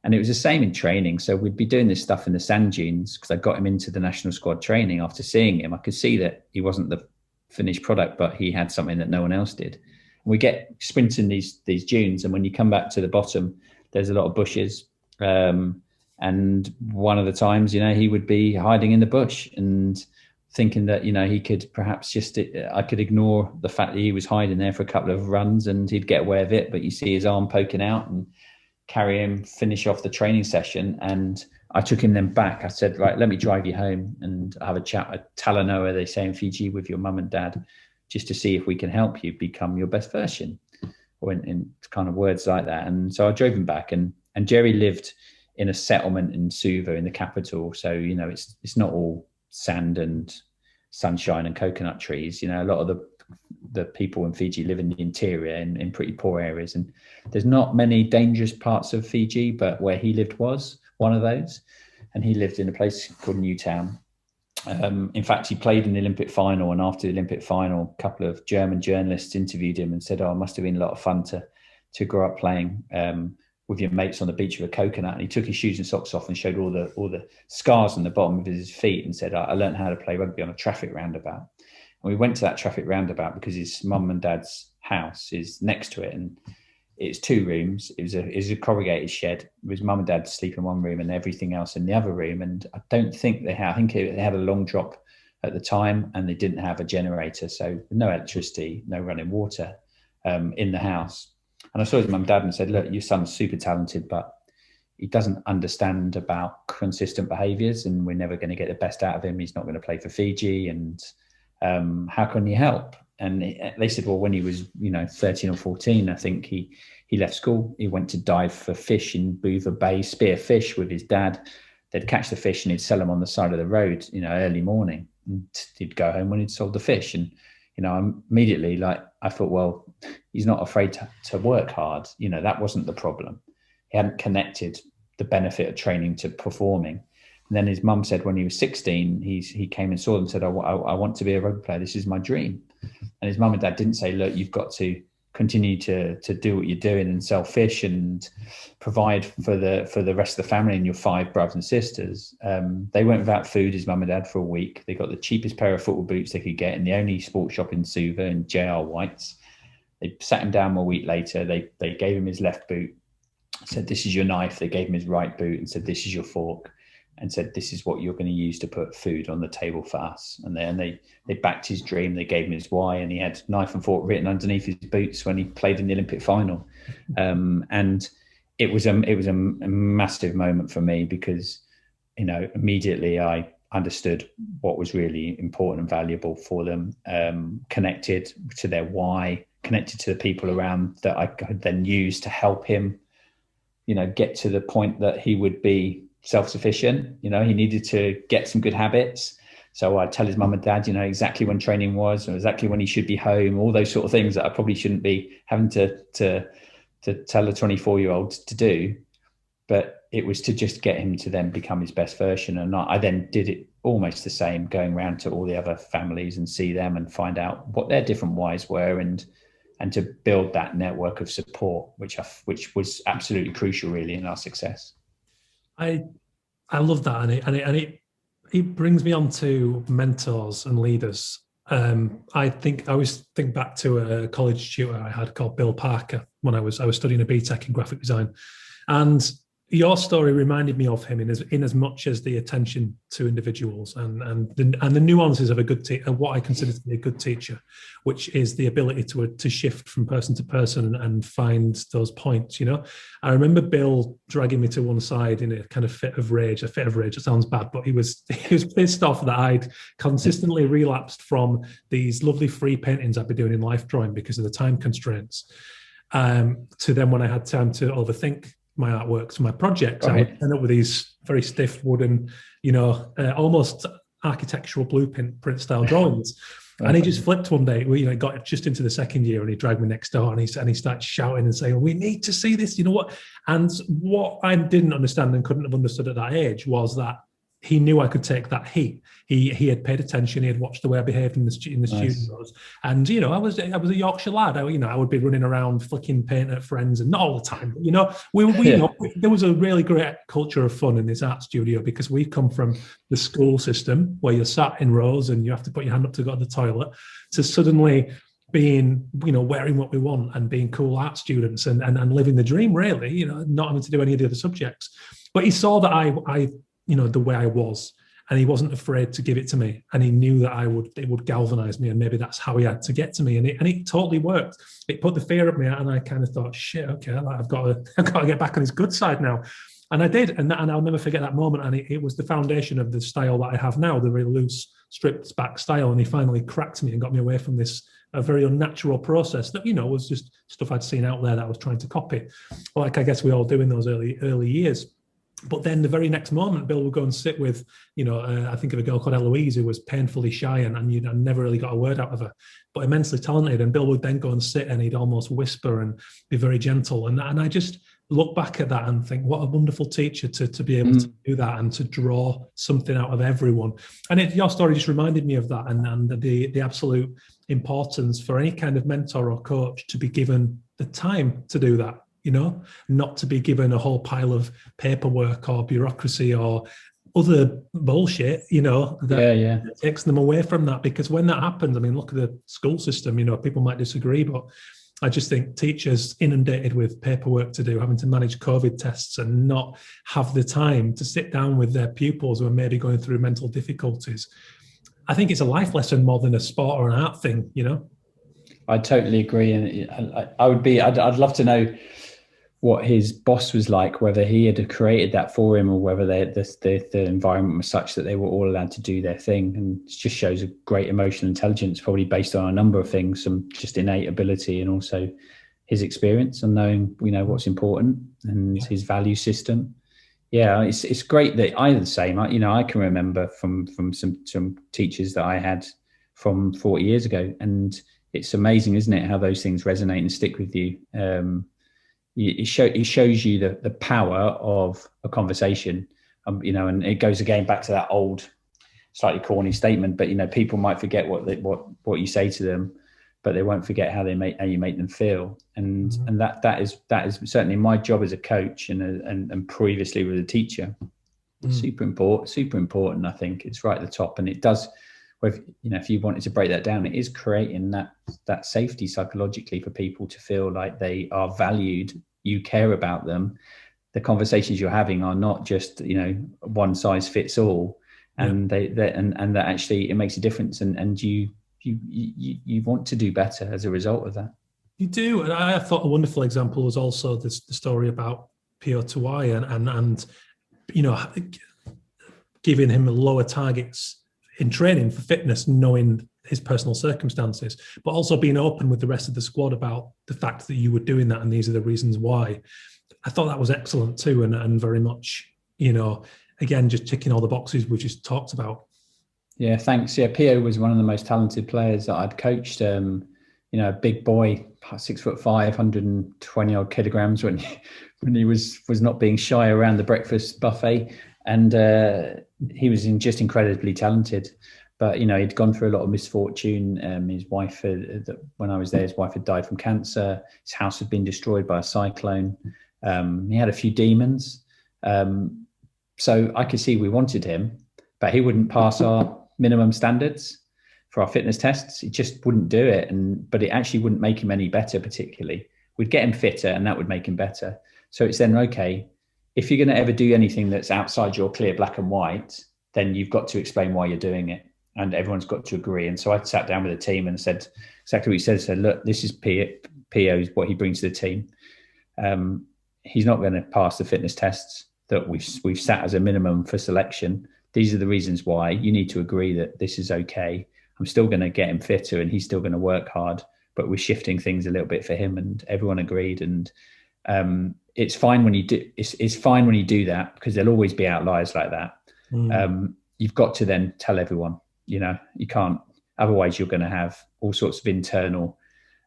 And it was the same in training. So we'd be doing this stuff in the sand dunes, because I got him into the national squad training. After seeing him, I could see that he wasn't the finished product, but he had something that no one else did. And we get sprinting these dunes, and when you come back to the bottom, there's a lot of bushes. And one of the times, he would be hiding in the bush and thinking that, he could perhaps I could ignore the fact that he was hiding there for a couple of runs and he'd get away with it. But you see his arm poking out and carry him, finish off the training session. And I took him then back. I said, right, let me drive you home and have a chat at Talanoa, they say in Fiji, with your mum and dad, just to see if we can help you become your best version, or in kind of words like that. And so I drove him back, and Jerry lived in a settlement in Suva, in the capital. So, it's not all sand and sunshine and coconut trees. A lot of the people in Fiji live in the interior, in pretty poor areas, and there's not many dangerous parts of Fiji, but where he lived was one of those. And he lived in a place called Newtown. In fact, he played in the Olympic final, and after the Olympic final, a couple of German journalists interviewed him and said, it must have been a lot of fun to grow up playing with your mates on the beach with a coconut. And he took his shoes and socks off and showed all the scars on the bottom of his feet and said, I learned how to play rugby on a traffic roundabout. And we went to that traffic roundabout because his mum and dad's house is next to it. And it's 2 rooms. It was a corrugated shed. His mum and dad sleep in one room and everything else in the other room. And I don't think they had a long drop at the time, and they didn't have a generator. So no electricity, no running water in the house. And I saw his mum and dad and said, look, your son's super talented, but he doesn't understand about consistent behaviours, and we're never going to get the best out of him. He's not going to play for Fiji. And how can you help? And they said, well, when he was, 13 or 14, I think he left school. He went to dive for fish in Boover Bay, spear fish with his dad. They'd catch the fish and he'd sell them on the side of the road, early morning. And he'd go home when he'd sold the fish. And, immediately, I thought, well, he's not afraid to work hard. That wasn't the problem. He hadn't connected the benefit of training to performing. And then his mum said when he was 16, he came and saw them and said, I want to be a rugby player. This is my dream. And his mum and dad didn't say, look, you've got to continue to do what you're doing and sell fish and provide for the rest of the family and your 5 brothers and sisters. They went without food, his mum and dad, for a week. They got the cheapest pair of football boots they could get in the only sports shop in Suva, in J.R. White's. They sat him down a week later. They gave him his left boot, said, this is your knife. They gave him his right boot and said, this is your fork, and said, this is what you're going to use to put food on the table for us. And then they backed his dream. They gave him his why, and he had knife and fork written underneath his boots when he played in the Olympic final. And it was a massive moment for me because, immediately I understood what was really important and valuable for them, connected to their why, connected to the people around that I could then use to help him, get to the point that he would be self-sufficient. He needed to get some good habits. So I'd tell his mum and dad, exactly when training was, or exactly when he should be home, all those sort of things that I probably shouldn't be having to tell a 24-year-old to do. But it was to just get him to then become his best version. And I then did it almost the same, going around to all the other families and see them and find out what their different whys were, and to build that network of support, which was absolutely crucial, really, in our success. I love that, and it brings me on to mentors and leaders. I always think back to a college tutor I had called Bill Parker when I was studying a BTEC in graphic design, and your story reminded me of him in as much as the attention to individuals and the nuances of a good teacher, what I consider to be a good teacher, which is the ability to shift from person to person and find those points. I remember Bill dragging me to one side in a kind of fit of rage. It sounds bad, but he was pissed off that I'd consistently relapsed from these lovely free paintings I'd been doing in life drawing because of the time constraints, to then when I had time to overthink my artwork, so my projects, I would end up with these very stiff wooden, almost architectural blueprint style drawings. And he just flipped one day. We got just into the second year, and he dragged me next door, and he started shouting and saying, "We need to see this." You know what? And what I didn't understand and couldn't have understood at that age was that he knew I could take that heat. He had paid attention. He had watched the way I behaved in the studios. And, I was a Yorkshire lad. I would be running around flicking paint at friends, and not all the time. But, there was a really great culture of fun in this art studio because we come from the school system where you're sat in rows and you have to put your hand up to go to the toilet, to suddenly being, wearing what we want and being cool art students and living the dream, really, not having to do any of the other subjects. But he saw that I the way I was, and he wasn't afraid to give it to me, and he knew that it would galvanize me, and maybe that's how he had to get to me, and it totally worked. It put the fear at me, and I kind of thought, shit, okay, I've got to get back on his good side now, and I did, and I'll never forget that moment, and it was the foundation of the style that I have now, the really loose, stripped back style, and he finally cracked me and got me away from this a very unnatural process that was just stuff I'd seen out there that I was trying to copy, like I guess we all do in those early years. But then the very next moment, Bill would go and sit with, I think of a girl called Eloise who was painfully shy and I never really got a word out of her, but immensely talented. And Bill would then go and sit and he'd almost whisper and be very gentle. And I just look back at that and think, what a wonderful teacher to be able to do that and to draw something out of everyone. And your story just reminded me of that and the absolute importance for any kind of mentor or coach to be given the time to do that. Not to be given a whole pile of paperwork or bureaucracy or other bullshit, that takes them away from that. Because when that happens, look at the school system, people might disagree, but I just think teachers inundated with paperwork to do, having to manage COVID tests and not have the time to sit down with their pupils who are maybe going through mental difficulties. I think it's a life lesson more than a sport or an art thing, I totally agree. And I'd love to know what his boss was like, whether he had created that for him or whether the environment was such that they were all allowed to do their thing. And it just shows a great emotional intelligence, probably based on a number of things, some just innate ability and also his experience and knowing, what's important and his value system. Yeah, it's great that I'm the same. I can remember from some teachers that I had from 40 years ago, and it's amazing, isn't it, how those things resonate and stick with you. It shows you the power of a conversation, and it goes again back to that old, slightly corny statement. But people might forget what you say to them, but they won't forget how you make them feel. And that is certainly my job as a coach and previously with a teacher. Super important. I think it's right at the top, and it does. If you wanted to break that down, it is creating that safety psychologically for people to feel like they are valued, you care about them. The conversations you're having are not just, one size fits all, and that actually it makes a difference, and you want to do better as a result of that. You do, and I thought a wonderful example was also the story about Pio Tuai and giving him lower targets in training for fitness, knowing his personal circumstances, but also being open with the rest of the squad about the fact that you were doing that and these are the reasons why. I thought that was excellent too, and very much, again, just ticking all the boxes we just talked about. Yeah, thanks. Yeah, Pio was one of the most talented players that I'd coached. A big boy, 6'5", 120 odd kilograms when he was not being shy around the breakfast buffet, and he was just incredibly talented. But he'd gone through a lot of misfortune. His wife, when I was there, his wife had died from cancer. His house had been destroyed by a cyclone. He had a few demons. So I could see we wanted him, but he wouldn't pass our minimum standards for our fitness tests. He just wouldn't do it. But it actually wouldn't make him any better particularly. We'd get him fitter and that would make him better. So it's then, okay, if you're going to ever do anything that's outside your clear black and white, then you've got to explain why you're doing it. And everyone's got to agree. And so I sat down with the team and said exactly what he said. Said, look, this is Pio's, what he brings to the team. He's not going to pass the fitness tests that we've sat as a minimum for selection. These are the reasons why. You need to agree that this is okay. I'm still going to get him fitter and he's still going to work hard, but we're shifting things a little bit for him. And everyone agreed. And it's fine when you do. It's fine when you do that, because there'll always be outliers like that. You've got to then tell everyone. You can't. Otherwise, you're going to have all sorts of internal.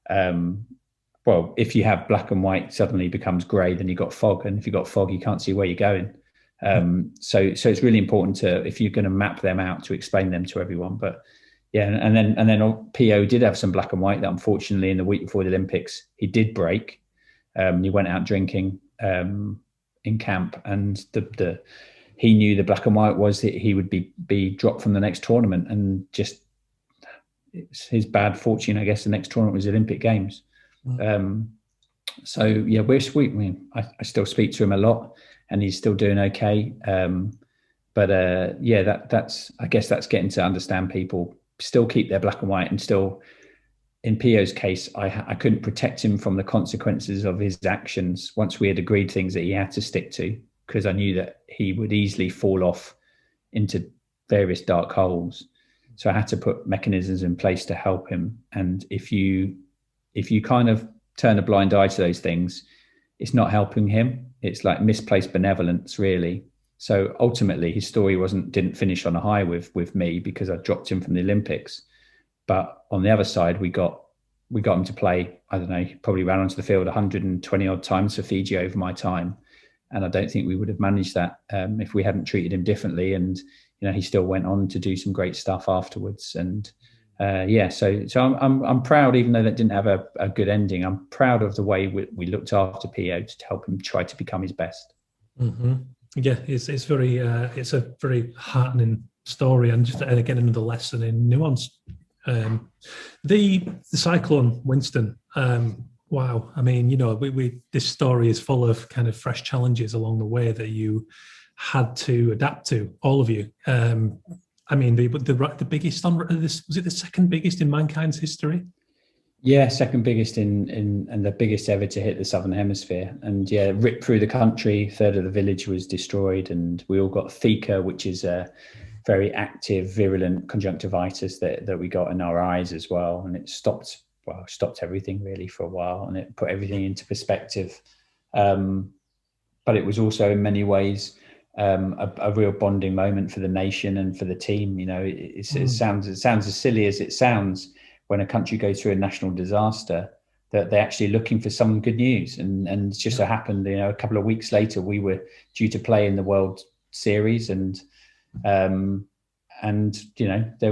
If you have black and white suddenly becomes grey, then you've got fog, and if you've got fog, you can't see where you're going. So it's really important to, if you're going to map them out, to explain them to everyone. But yeah, and then PO did have some black and white that unfortunately in the week before the Olympics he did break. He went out drinking in camp, and he knew the black and white was that he would be dropped from the next tournament, and just it's his bad fortune, I guess. The next tournament was the Olympic Games. So yeah, we're sweet. I mean, I still speak to him a lot, and he's still doing okay. But that's I guess that's getting to understand people, still keep their black and white, and still, in Pio's case, I couldn't protect him from the consequences of his actions once we had agreed things that he had to stick to, because I knew that he would easily fall off into various dark holes. So I had to put mechanisms in place to help him. And if you kind of turn a blind eye to those things, it's not helping him. It's like misplaced benevolence, really. So ultimately, his story didn't finish on a high with me, because I dropped him from the Olympics. But on the other side, we got him to play, I don't know, he probably ran onto the field 120 odd times for Fiji over my time. And I don't think we would have managed that if we hadn't treated him differently. And, he still went on to do some great stuff afterwards. And so I'm proud, even though that didn't have a good ending. I'm proud of the way we looked after Pio to help him try to become his best. Mm-hmm. Yeah, it's a very heartening story, and again another lesson in nuance. The cyclone, Winston. Wow, I mean, this story is full of kind of fresh challenges along the way that you had to adapt to, all of you. I mean, the biggest on this, was it the second biggest in mankind's history? Yeah, second biggest and the biggest ever to hit the Southern Hemisphere. And yeah, ripped through the country. A third of the village was destroyed, and we all got Thika, which is a very active, virulent conjunctivitis that we got in our eyes as well. And it stopped everything really for a while, and it put everything into perspective. But it was also in many ways a real bonding moment for the nation and for the team. It sounds as silly as it sounds when a country goes through a national disaster, that they're actually looking for some good news. And it just so happened, a couple of weeks later, we were due to play in the World Series, and there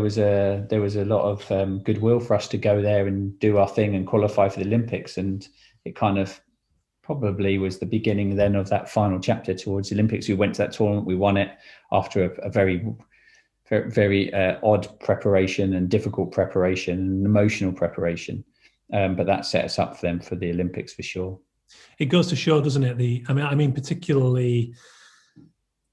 was a lot of goodwill for us to go there and do our thing and qualify for the Olympics. And it kind of probably was the beginning then of that final chapter towards the Olympics. We went to that tournament, we won it after a very, very odd preparation and difficult preparation and emotional preparation. But that set us up for them for the Olympics for sure. It goes to show, doesn't it? I mean, particularly,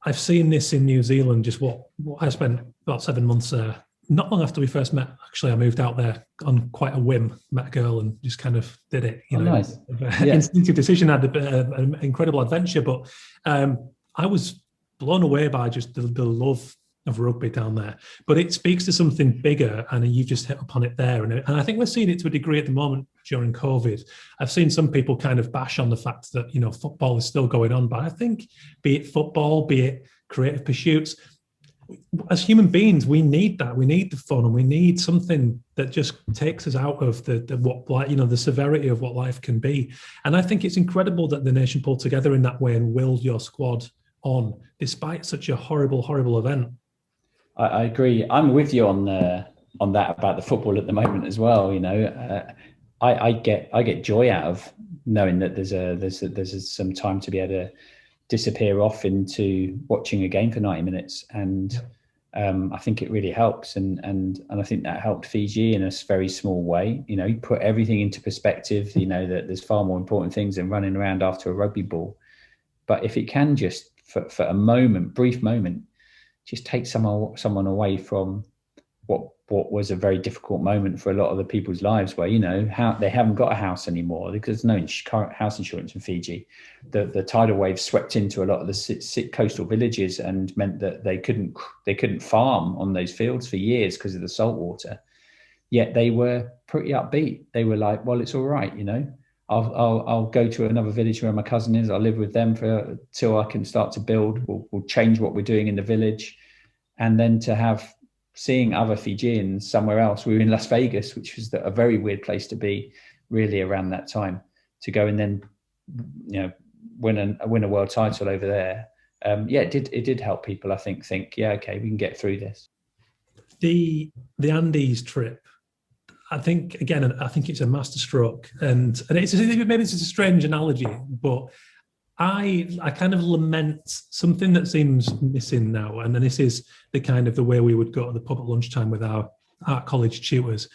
I've seen this in New Zealand. Just what I spent about 7 months there. Not long after we first met, actually, I moved out there on quite a whim. Met a girl and just kind of did it. Nice. Instinctive decision. Had an incredible adventure, but I was blown away by just the love of rugby down there. But it speaks to something bigger, and you've just hit upon it there. And I think we're seeing it to a degree at the moment during COVID. I've seen some people kind of bash on the fact that, football is still going on, but I think, be it football, be it creative pursuits, as human beings, we need that. We need the fun, and we need something that just takes us out of the severity of what life can be. And I think it's incredible that the nation pulled together in that way and willed your squad on, despite such a horrible, horrible event. I agree. I'm with you on that about the football at the moment as well. I get joy out of knowing that there's some time to be able to disappear off into watching a game for 90 minutes, and I think it really helps, and I think that helped Fiji in a very small way. You put everything into perspective. That there's far more important things than running around after a rugby ball. But if it can just for a moment, brief moment, just take someone away from what was a very difficult moment for a lot of the people's lives, where how they haven't got a house anymore because there's no house insurance in Fiji. The tidal wave swept into a lot of the coastal villages and meant that they couldn't farm on those fields for years because of the salt water. Yet they were pretty upbeat. They were like, well, it's all right, I'll go to another village where my cousin is. I'll live with them till I can start to build. We'll change what we're doing in the village, and then seeing other Fijians somewhere else. We were in Las Vegas, which was a very weird place to be really around that time, to go and then, win a world title over there. It did help people, I think, yeah, okay, we can get through this. The Andes trip, I think it's a masterstroke, and maybe it's a strange analogy, but I kind of lament something that seems missing now, and then this is the way we would go to the pub at lunchtime with our art college tutors.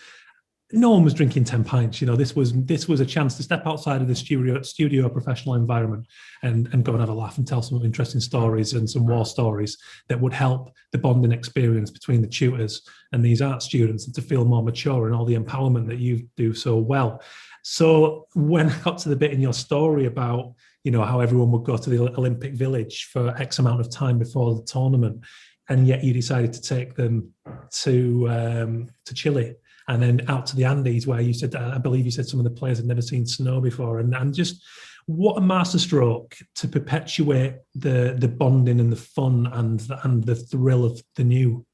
No one was drinking 10 pints. This was a chance to step outside of the studio professional environment and go and have a laugh and tell some interesting stories and some war stories that would help the bonding experience between the tutors and these art students, and to feel more mature and all the empowerment that you do so well. So when I got to the bit in your story about how everyone would go to the Olympic Village for X amount of time before the tournament, and yet you decided to take them to Chile and then out to the Andes, where you said, I believe you said some of the players had never seen snow before, and just what a masterstroke to perpetuate the bonding and the fun and the thrill of the new.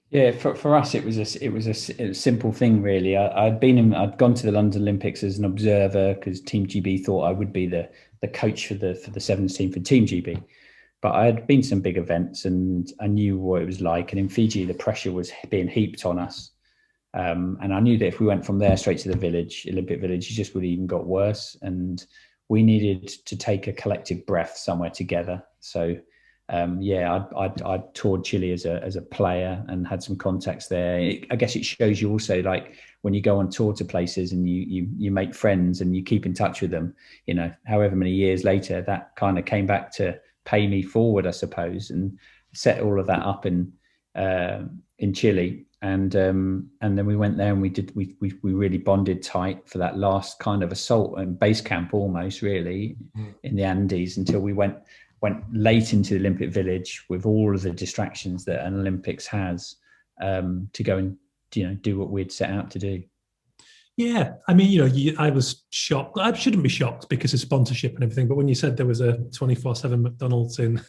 Yeah, for us, it was a simple thing, really. I'd gone to the London Olympics as an observer because Team GB thought I would be the coach for the sevens team for Team GB. But I had been to some big events and I knew what it was like. And in Fiji, the pressure was being heaped on us. And I knew that if we went from there straight to the Olympic Village, it just would have even got worse. And we needed to take a collective breath somewhere together. So I toured Chile as a player and had some contacts there. I guess it shows you also, like, when you go on tour to places and you make friends and you keep in touch with them, however many years later, that kind of came back to pay me forward, I suppose, and set all of that up in Chile. And then we went there and we really bonded tight for that last kind of assault and base camp, almost, really, in the Andes, until we went late into the Olympic Village with all of the distractions that an Olympics has, to go and do what we'd set out to do. Yeah, I mean, I was shocked. I shouldn't be shocked because of sponsorship and everything, but when you said there was a 24/7 McDonald's in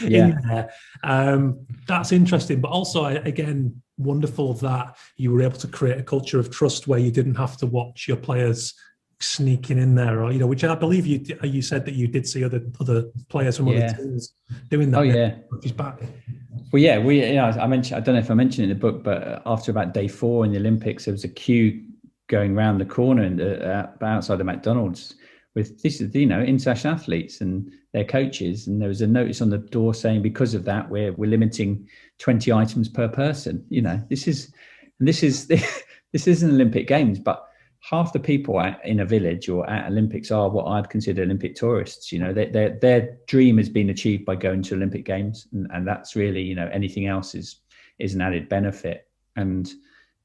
there, that's interesting. But also, again, wonderful that you were able to create a culture of trust where you didn't have to watch your players sneaking in there, or which I believe you said that you did see other players from other teams doing that. Oh yeah, which is back. Well, yeah, I mentioned, I don't know if I mentioned it in the book, but after about day 4 in the Olympics, there was a queue going around the corner and outside the McDonald's with international athletes and their coaches, and there was a notice on the door saying, because of that, we're limiting 20 items per person. This isn't Olympic Games, but half the people in a village or at Olympics are what I'd consider Olympic tourists. Their dream has been achieved by going to Olympic Games, and that's really, anything else is an added benefit. And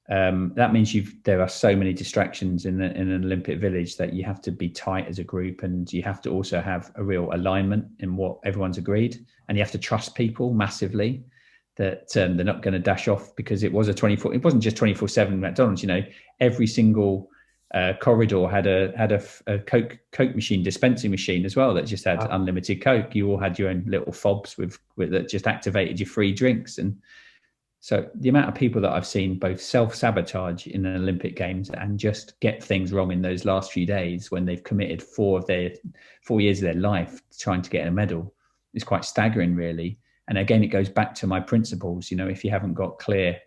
that means there are so many distractions in an Olympic Village that you have to be tight as a group, and you have to also have a real alignment in what everyone's agreed, and you have to trust people massively. that they're not going to dash off because it was it wasn't just 24/7 McDonald's. Every single corridor had a Coke machine, dispensing machine as well, that just had unlimited Coke. You all had your own little fobs with that just activated your free drinks. And so the amount of people that I've seen both self-sabotage in an Olympic Games and just get things wrong in those last few days when they've committed 4 years of their life trying to get a medal is quite staggering, really. And again, it goes back to my principles. If you haven't got clear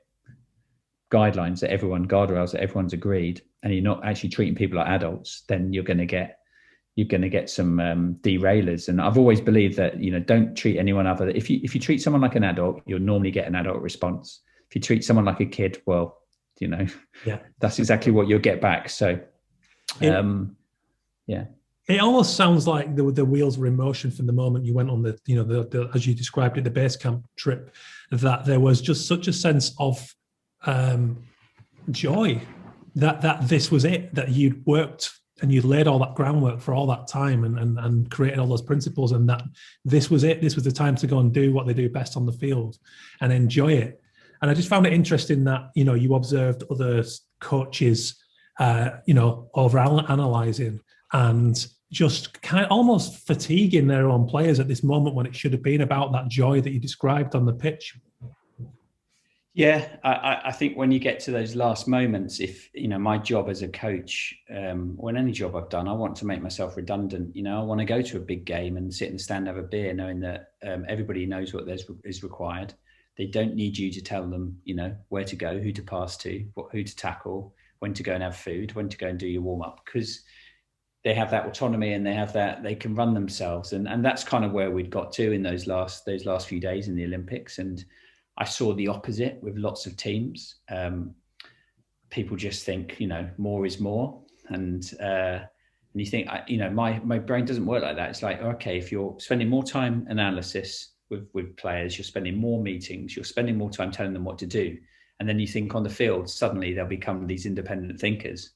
guidelines guardrails that everyone's agreed, and you're not actually treating people like adults, then you're going to get some derailers. And I've always believed that don't treat anyone other. If you treat someone like an adult, you'll normally get an adult response. If you treat someone like a kid, well, that's exactly what you'll get back. So, yeah. It almost sounds like the wheels were in motion from the moment you went on the as you described it, the base camp trip, that there was just such a sense of joy that this was it, that you'd worked and you'd laid all that groundwork for all that time and created all those principles, and that this was it. This was the time to go and do what they do best on the field and enjoy it. And I just found it interesting that, you observed other coaches, over analysing and just kind of almost fatiguing their own players at this moment when it should have been about that joy that you described on the pitch. Yeah, I think when you get to those last moments, if, my job as a coach, or in any job I've done, I want to make myself redundant. I want to go to a big game and sit in the stand, have a beer, knowing that everybody knows what is required. They don't need you to tell them, where to go, who to pass to, who to tackle, when to go and have food, when to go and do your warm up, because they have that autonomy and they can run themselves. And that's kind of where we'd got to in those last few days in the Olympics. And I saw the opposite with lots of teams. People just think, more is more. And you think, my brain doesn't work like that. It's like, okay, if you're spending more time analysis with players, you're spending more meetings, you're spending more time telling them what to do. And then you think on the field, suddenly they'll become these independent thinkers.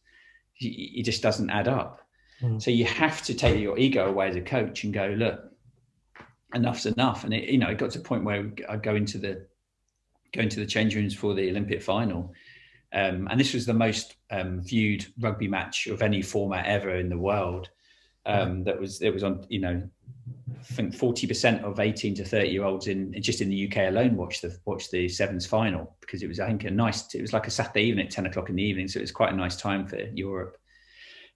It just doesn't add up. So you have to take your ego away as a coach and go, look, enough's enough. And it got to a point where I'd go into the change rooms for the Olympic final. And this was the most viewed rugby match of any format ever in the world. It was on, I think 40% of 18 to 30 year olds in the UK alone watched the sevens final, because it was, I think, it was like a Saturday evening at 10 o'clock in the evening. So it was quite a nice time for Europe.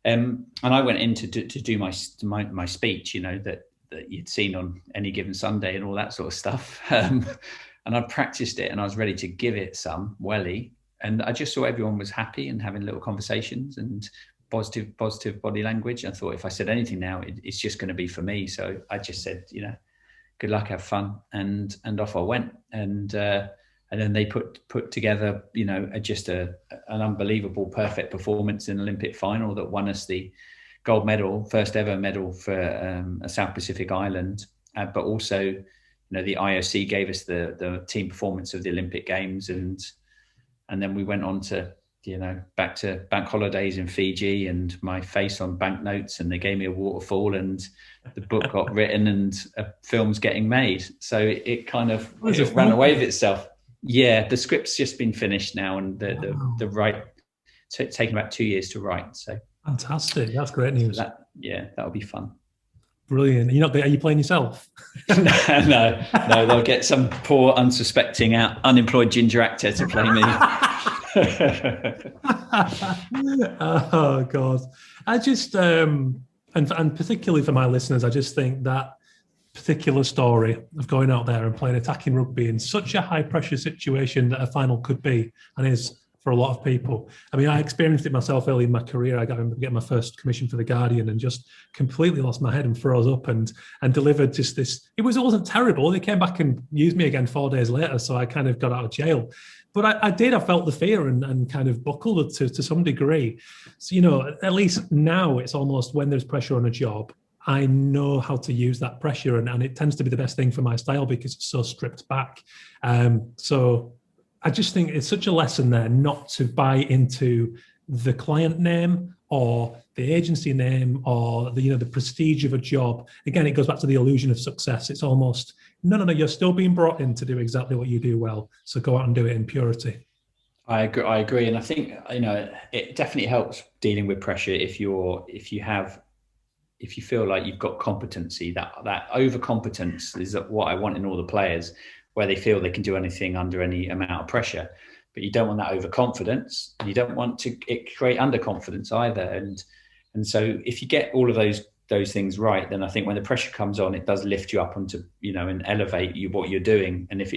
And I went in to do my speech, that you'd seen on any given Sunday and all that sort of stuff. And I practiced it and I was ready to give it some welly. And I just saw everyone was happy and having little conversations and positive body language. I thought, if I said anything now, it's just going to be for me. So I just said, good luck, have fun. And off I went. And then they put together, just an unbelievable, perfect performance in the Olympic final that won us the gold medal, first ever medal for a South Pacific island. But also, the IOC gave us the team performance of the Olympic Games, and then we went on to, back to bank holidays in Fiji and my face on banknotes, and they gave me a waterfall, and the book got written and a film's getting made. So it kind of ran away with itself. Yeah, the script's just been finished now, and the write, it's taken about 2 years to write. So fantastic! That's great news. So that'll be fun. Brilliant. Are you playing yourself? No. They'll get some poor, unsuspecting, unemployed ginger actor to play me. Oh God! I just and particularly for my listeners, I just think that particular story of going out there and playing attacking rugby in such a high pressure situation that a final could be and is for a lot of people. I mean, I experienced it myself early in my career. I got to get my first commission for The Guardian and just completely lost my head and froze up and delivered just this. It wasn't terrible. They came back and used me again 4 days later, so I kind of got out of jail. But I felt the fear and kind of buckled to some degree. So, at least now it's almost when there's pressure on a job, I know how to use that pressure, and it tends to be the best thing for my style because it's so stripped back. So I just think it's such a lesson there not to buy into the client name or the agency name or the prestige of a job. Again, it goes back to the illusion of success. It's almost, no, you're still being brought in to do exactly what you do well. So go out and do it in purity. I agree. And I think, it definitely helps dealing with pressure if you feel like you've got competency. That overcompetence is what I want in all the players, where they feel they can do anything under any amount of pressure. But you don't want that overconfidence. You don't want to create underconfidence either. And so if you get all of those things right, then I think when the pressure comes on, it does lift you up onto, and elevate you what you're doing. And if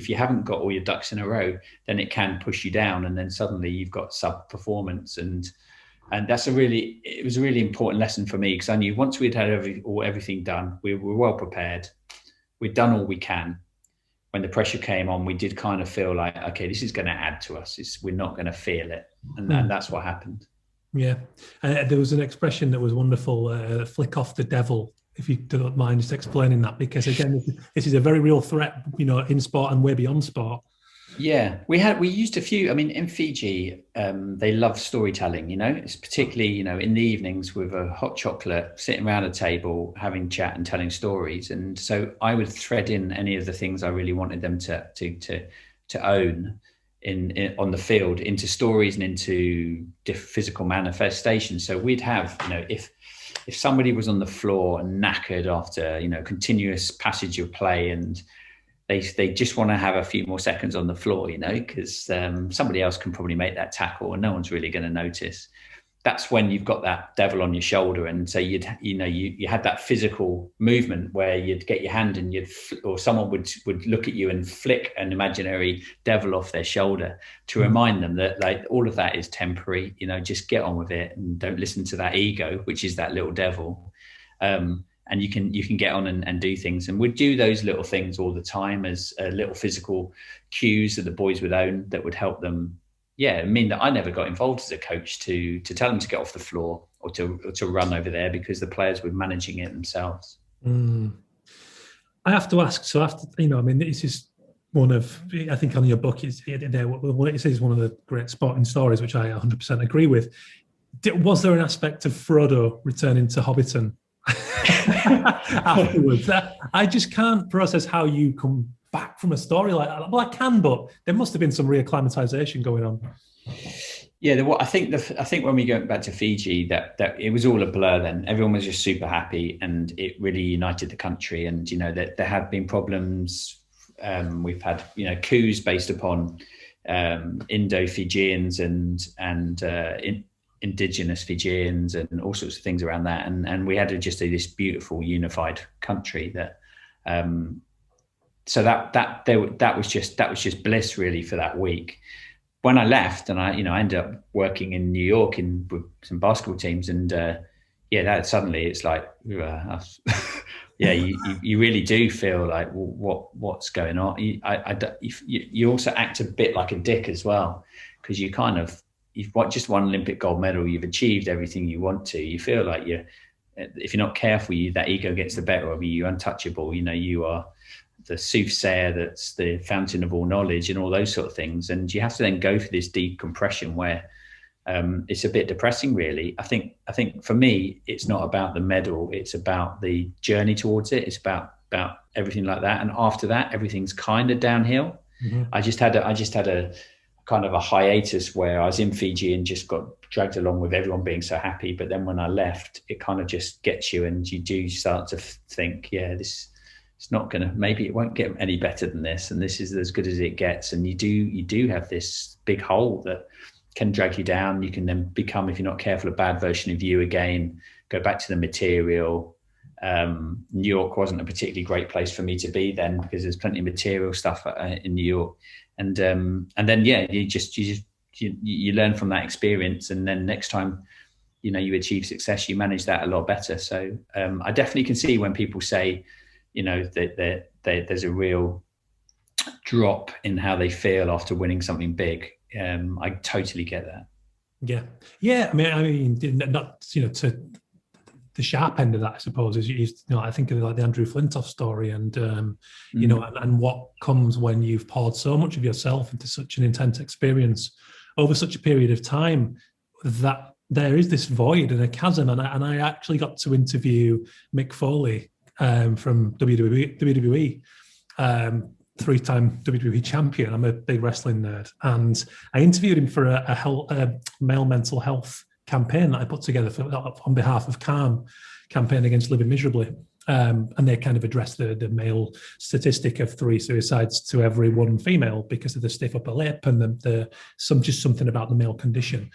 you haven't got all your ducks in a row, then it can push you down, and then suddenly you've got sub performance. And it was a really important lesson for me, because I knew once we'd had everything done, we were well prepared, we'd done all we can. When the pressure came on, we did kind of feel like, okay, this is going to add to us. We're not going to feel it. And that's what happened. Yeah. There was an expression that was wonderful, flick off the devil, if you don't mind just explaining that, because again, this is a very real threat, in sport and way beyond sport. Yeah, we used a few. I mean, in Fiji, they love storytelling. It's particularly in the evenings with a hot chocolate, sitting around a table, having chat and telling stories. And so I would thread in any of the things I really wanted them to own in on the field into stories and into physical manifestations. So we'd have, if somebody was on the floor and knackered after continuous passage of play, and they just want to have a few more seconds on the floor, because somebody else can probably make that tackle and no one's really going to notice. That's when you've got that devil on your shoulder. And so you had that physical movement where you'd get your hand and or someone would look at you and flick an imaginary devil off their shoulder to remind them that, like, all of that is temporary, just get on with it and don't listen to that ego, which is that little devil. And you can get on and do things. And we'd do those little things all the time as little physical cues that the boys would own that would help them. Yeah, I mean, that I never got involved as a coach to tell them to get off the floor or to run over there, because the players were managing it themselves. I have to ask, so after, this is one of, I think on your book, it says one of the great sporting stories, which I 100% agree with. Was there an aspect of Frodo returning to Hobbiton afterwards? I just can't process how you come back from a story like that. Well, I can, but there must have been some reacclimatization going on. Yeah, I think when we go back to Fiji, that it was all a blur then. Everyone was just super happy, and it really united the country. And that there have been problems. We've had coups based upon Indo-Fijians and indigenous Fijians and all sorts of things around that. And we had just this beautiful unified country that. So that was just bliss really for that week. When I left, and I ended up working in New York with some basketball teams, and that suddenly it's like, you really do feel like, well, what's going on? You also act a bit like a dick as well, because you've just won Olympic gold medal, you've achieved everything you want to. You feel like if you're not careful, that ego gets the better of you. You're untouchable. You are the soothsayer, that's the fountain of all knowledge and all those sort of things. And you have to then go for this decompression where it's a bit depressing, really. I think for me, it's not about the medal. It's about the journey towards it. It's about everything like that. And after that, everything's kind of downhill. Mm-hmm. I just had a kind of a hiatus where I was in Fiji and just got dragged along with everyone being so happy. But then when I left, it kind of just gets you, and you do start to think, it's not going to, maybe it won't get any better than this, and this is as good as it gets. And you do have this big hole that can drag you down. You can then become, if you're not careful, a bad version of you again, go back to the material. New York wasn't a particularly great place for me to be then, because there's plenty of material stuff in New York. And then you learn from that experience, and then next time you achieve success, you manage that a lot better. So I definitely can see when people say that there's a real drop in how they feel after winning something big. I totally get that. Yeah. I mean, not to the sharp end of that, I suppose, is I think of like the Andrew Flintoff story, and and what comes when you've poured so much of yourself into such an intense experience over such a period of time. that there is this void and a chasm. And I actually got to interview Mick Foley from WWE, three-time WWE champion. I'm a big wrestling nerd. And I interviewed him for a male mental health campaign that I put together on behalf of Calm, campaign against living miserably. And they kind of address the male statistic of 3 suicides to every 1 female because of the stiff upper lip and just something about the male condition.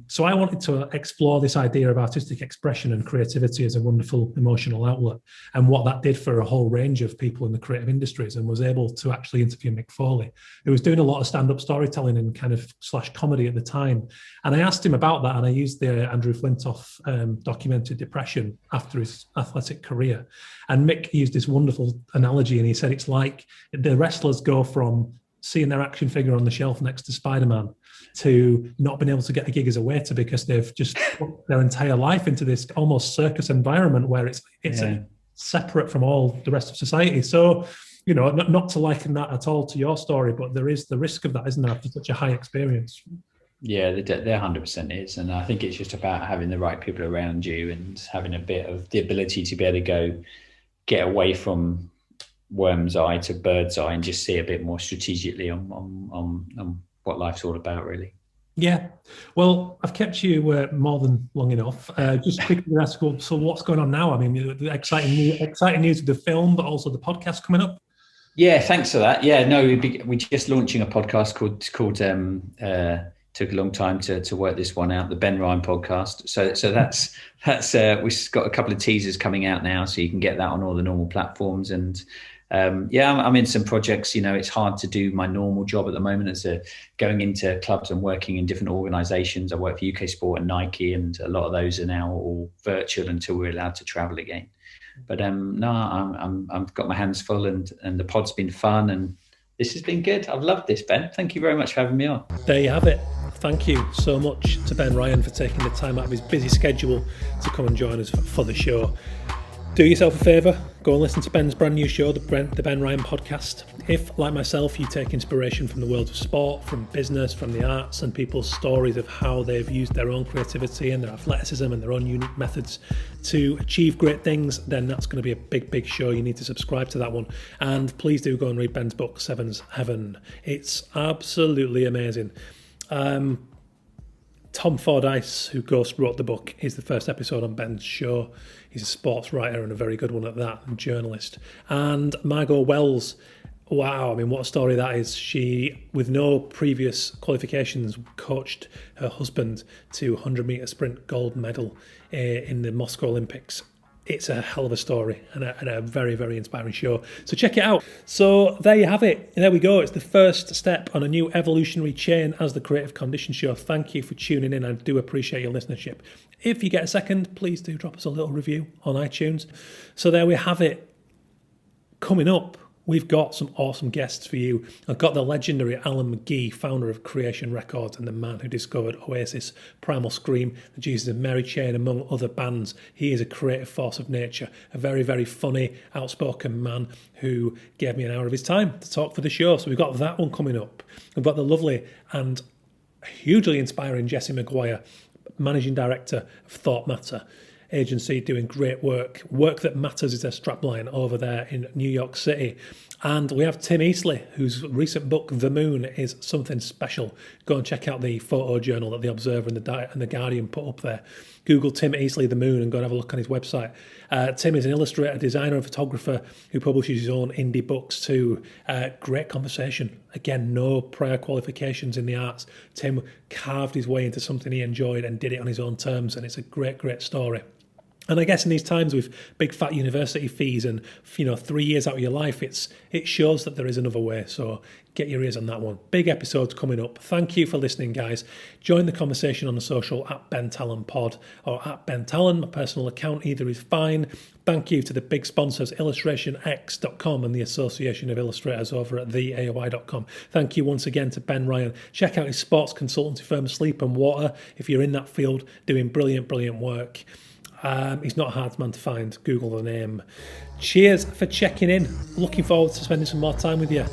So I wanted to explore this idea of artistic expression and creativity as a wonderful emotional outlet, and what that did for a whole range of people in the creative industries, and was able to actually interview Mick Foley, who was doing a lot of stand-up storytelling and kind of / comedy at the time. And I asked him about that, and I used the Andrew Flintoff documented depression after his athletic career. And Mick used this wonderful analogy, and he said it's like the wrestlers go from seeing their action figure on the shelf next to Spider-Man to not being able to get a gig as a waiter because they've just put their entire life into this almost circus environment where it's separate from all the rest of society. So, you know, not to liken that at all to your story, but there is the risk of that, isn't there, after such a high experience? Yeah, there 100% is. And I think it's just about having the right people around you and having a bit of the ability to be able to get away from worm's eye to bird's eye and just see a bit more strategically on what life's all about, really. Yeah. Well, I've kept you more than long enough. Just quickly ask, so what's going on now? I mean, the exciting news of the film, but also the podcast coming up. Yeah, thanks for that. Yeah, no, we're just launching a podcast called took a long time to work this one out, the Ben Ryan podcast. So that's we've got a couple of teasers coming out now, so you can get that on all the normal platforms. And I'm in some projects. You know, it's hard to do my normal job at the moment as going into clubs and working in different organisations. I work for UK Sport and Nike, and a lot of those are now all virtual until we're allowed to travel again. But I've got my hands full, and the pod's been fun, and this has been good. I've loved this, Ben. Thank you very much for having me on. There you have it. Thank you so much to Ben Ryan for taking the time out of his busy schedule to come and join us for the show. Do yourself a favour, go and listen to Ben's brand new show, the Ben Ryan podcast. If, like myself, you take inspiration from the world of sport, from business, from the arts, and people's stories of how they've used their own creativity and their athleticism and their own unique methods to achieve great things, then that's going to be a big, big show. You need to subscribe to that one. And please do go and read Ben's book, Seven's Heaven. It's absolutely amazing. Tom Fordyce, who ghost wrote the book, is the first episode on Ben's show. He's a sports writer and a very good one at that, and journalist. And Margot Wells, wow, I mean, what a story that is. She, with no previous qualifications, coached her husband to 100-metre sprint gold medal in the Moscow Olympics. It's a hell of a story and a very, very inspiring show. So check it out. So there you have it. There we go. It's the first step on a new evolutionary chain as the Creative Condition Show. Thank you for tuning in. I do appreciate your listenership. If you get a second, please do drop us a little review on iTunes. So there we have it. Coming up, we've got some awesome guests for you. I've got the legendary Alan McGee, founder of Creation Records and the man who discovered Oasis, Primal Scream, the Jesus and Mary Chain, among other bands. He is a creative force of nature, a very, very funny, outspoken man who gave me an hour of his time to talk for the show. So we've got that one coming up. We've got the lovely and hugely inspiring Jessie Maguire, managing director of Thought Matter agency, doing great work that matters is their strapline over there in New York City. And we have Tim Eastleigh, whose recent book The Moon is something special. Go and check out the photo journal that the Observer and the Guardian put up there. Google Tim Eastleigh The Moon and go and have a look on his website. Tim is an illustrator, designer and photographer who publishes his own indie books too. Great conversation. Again, no prior qualifications in the arts. Tim carved his way into something he enjoyed and did it on his own terms, and it's a great, great story. And I guess in these times with big fat university fees and 3 years out of your life, it shows that there is another way. So get your ears on that one. Big episodes coming up. Thank you for listening, guys. Join the conversation on the social at Ben Talon Pod or at Ben Talon. My personal account either is fine. Thank you to the big sponsors, illustrationx.com and the Association of Illustrators over at theaoi.com. Thank you once again to Ben Ryan. Check out his sports consultancy firm, Sleep and Water, if you're in that field doing brilliant, brilliant work. He's not a hard man to find. Google the name. Cheers for checking in. Looking forward to spending some more time with you.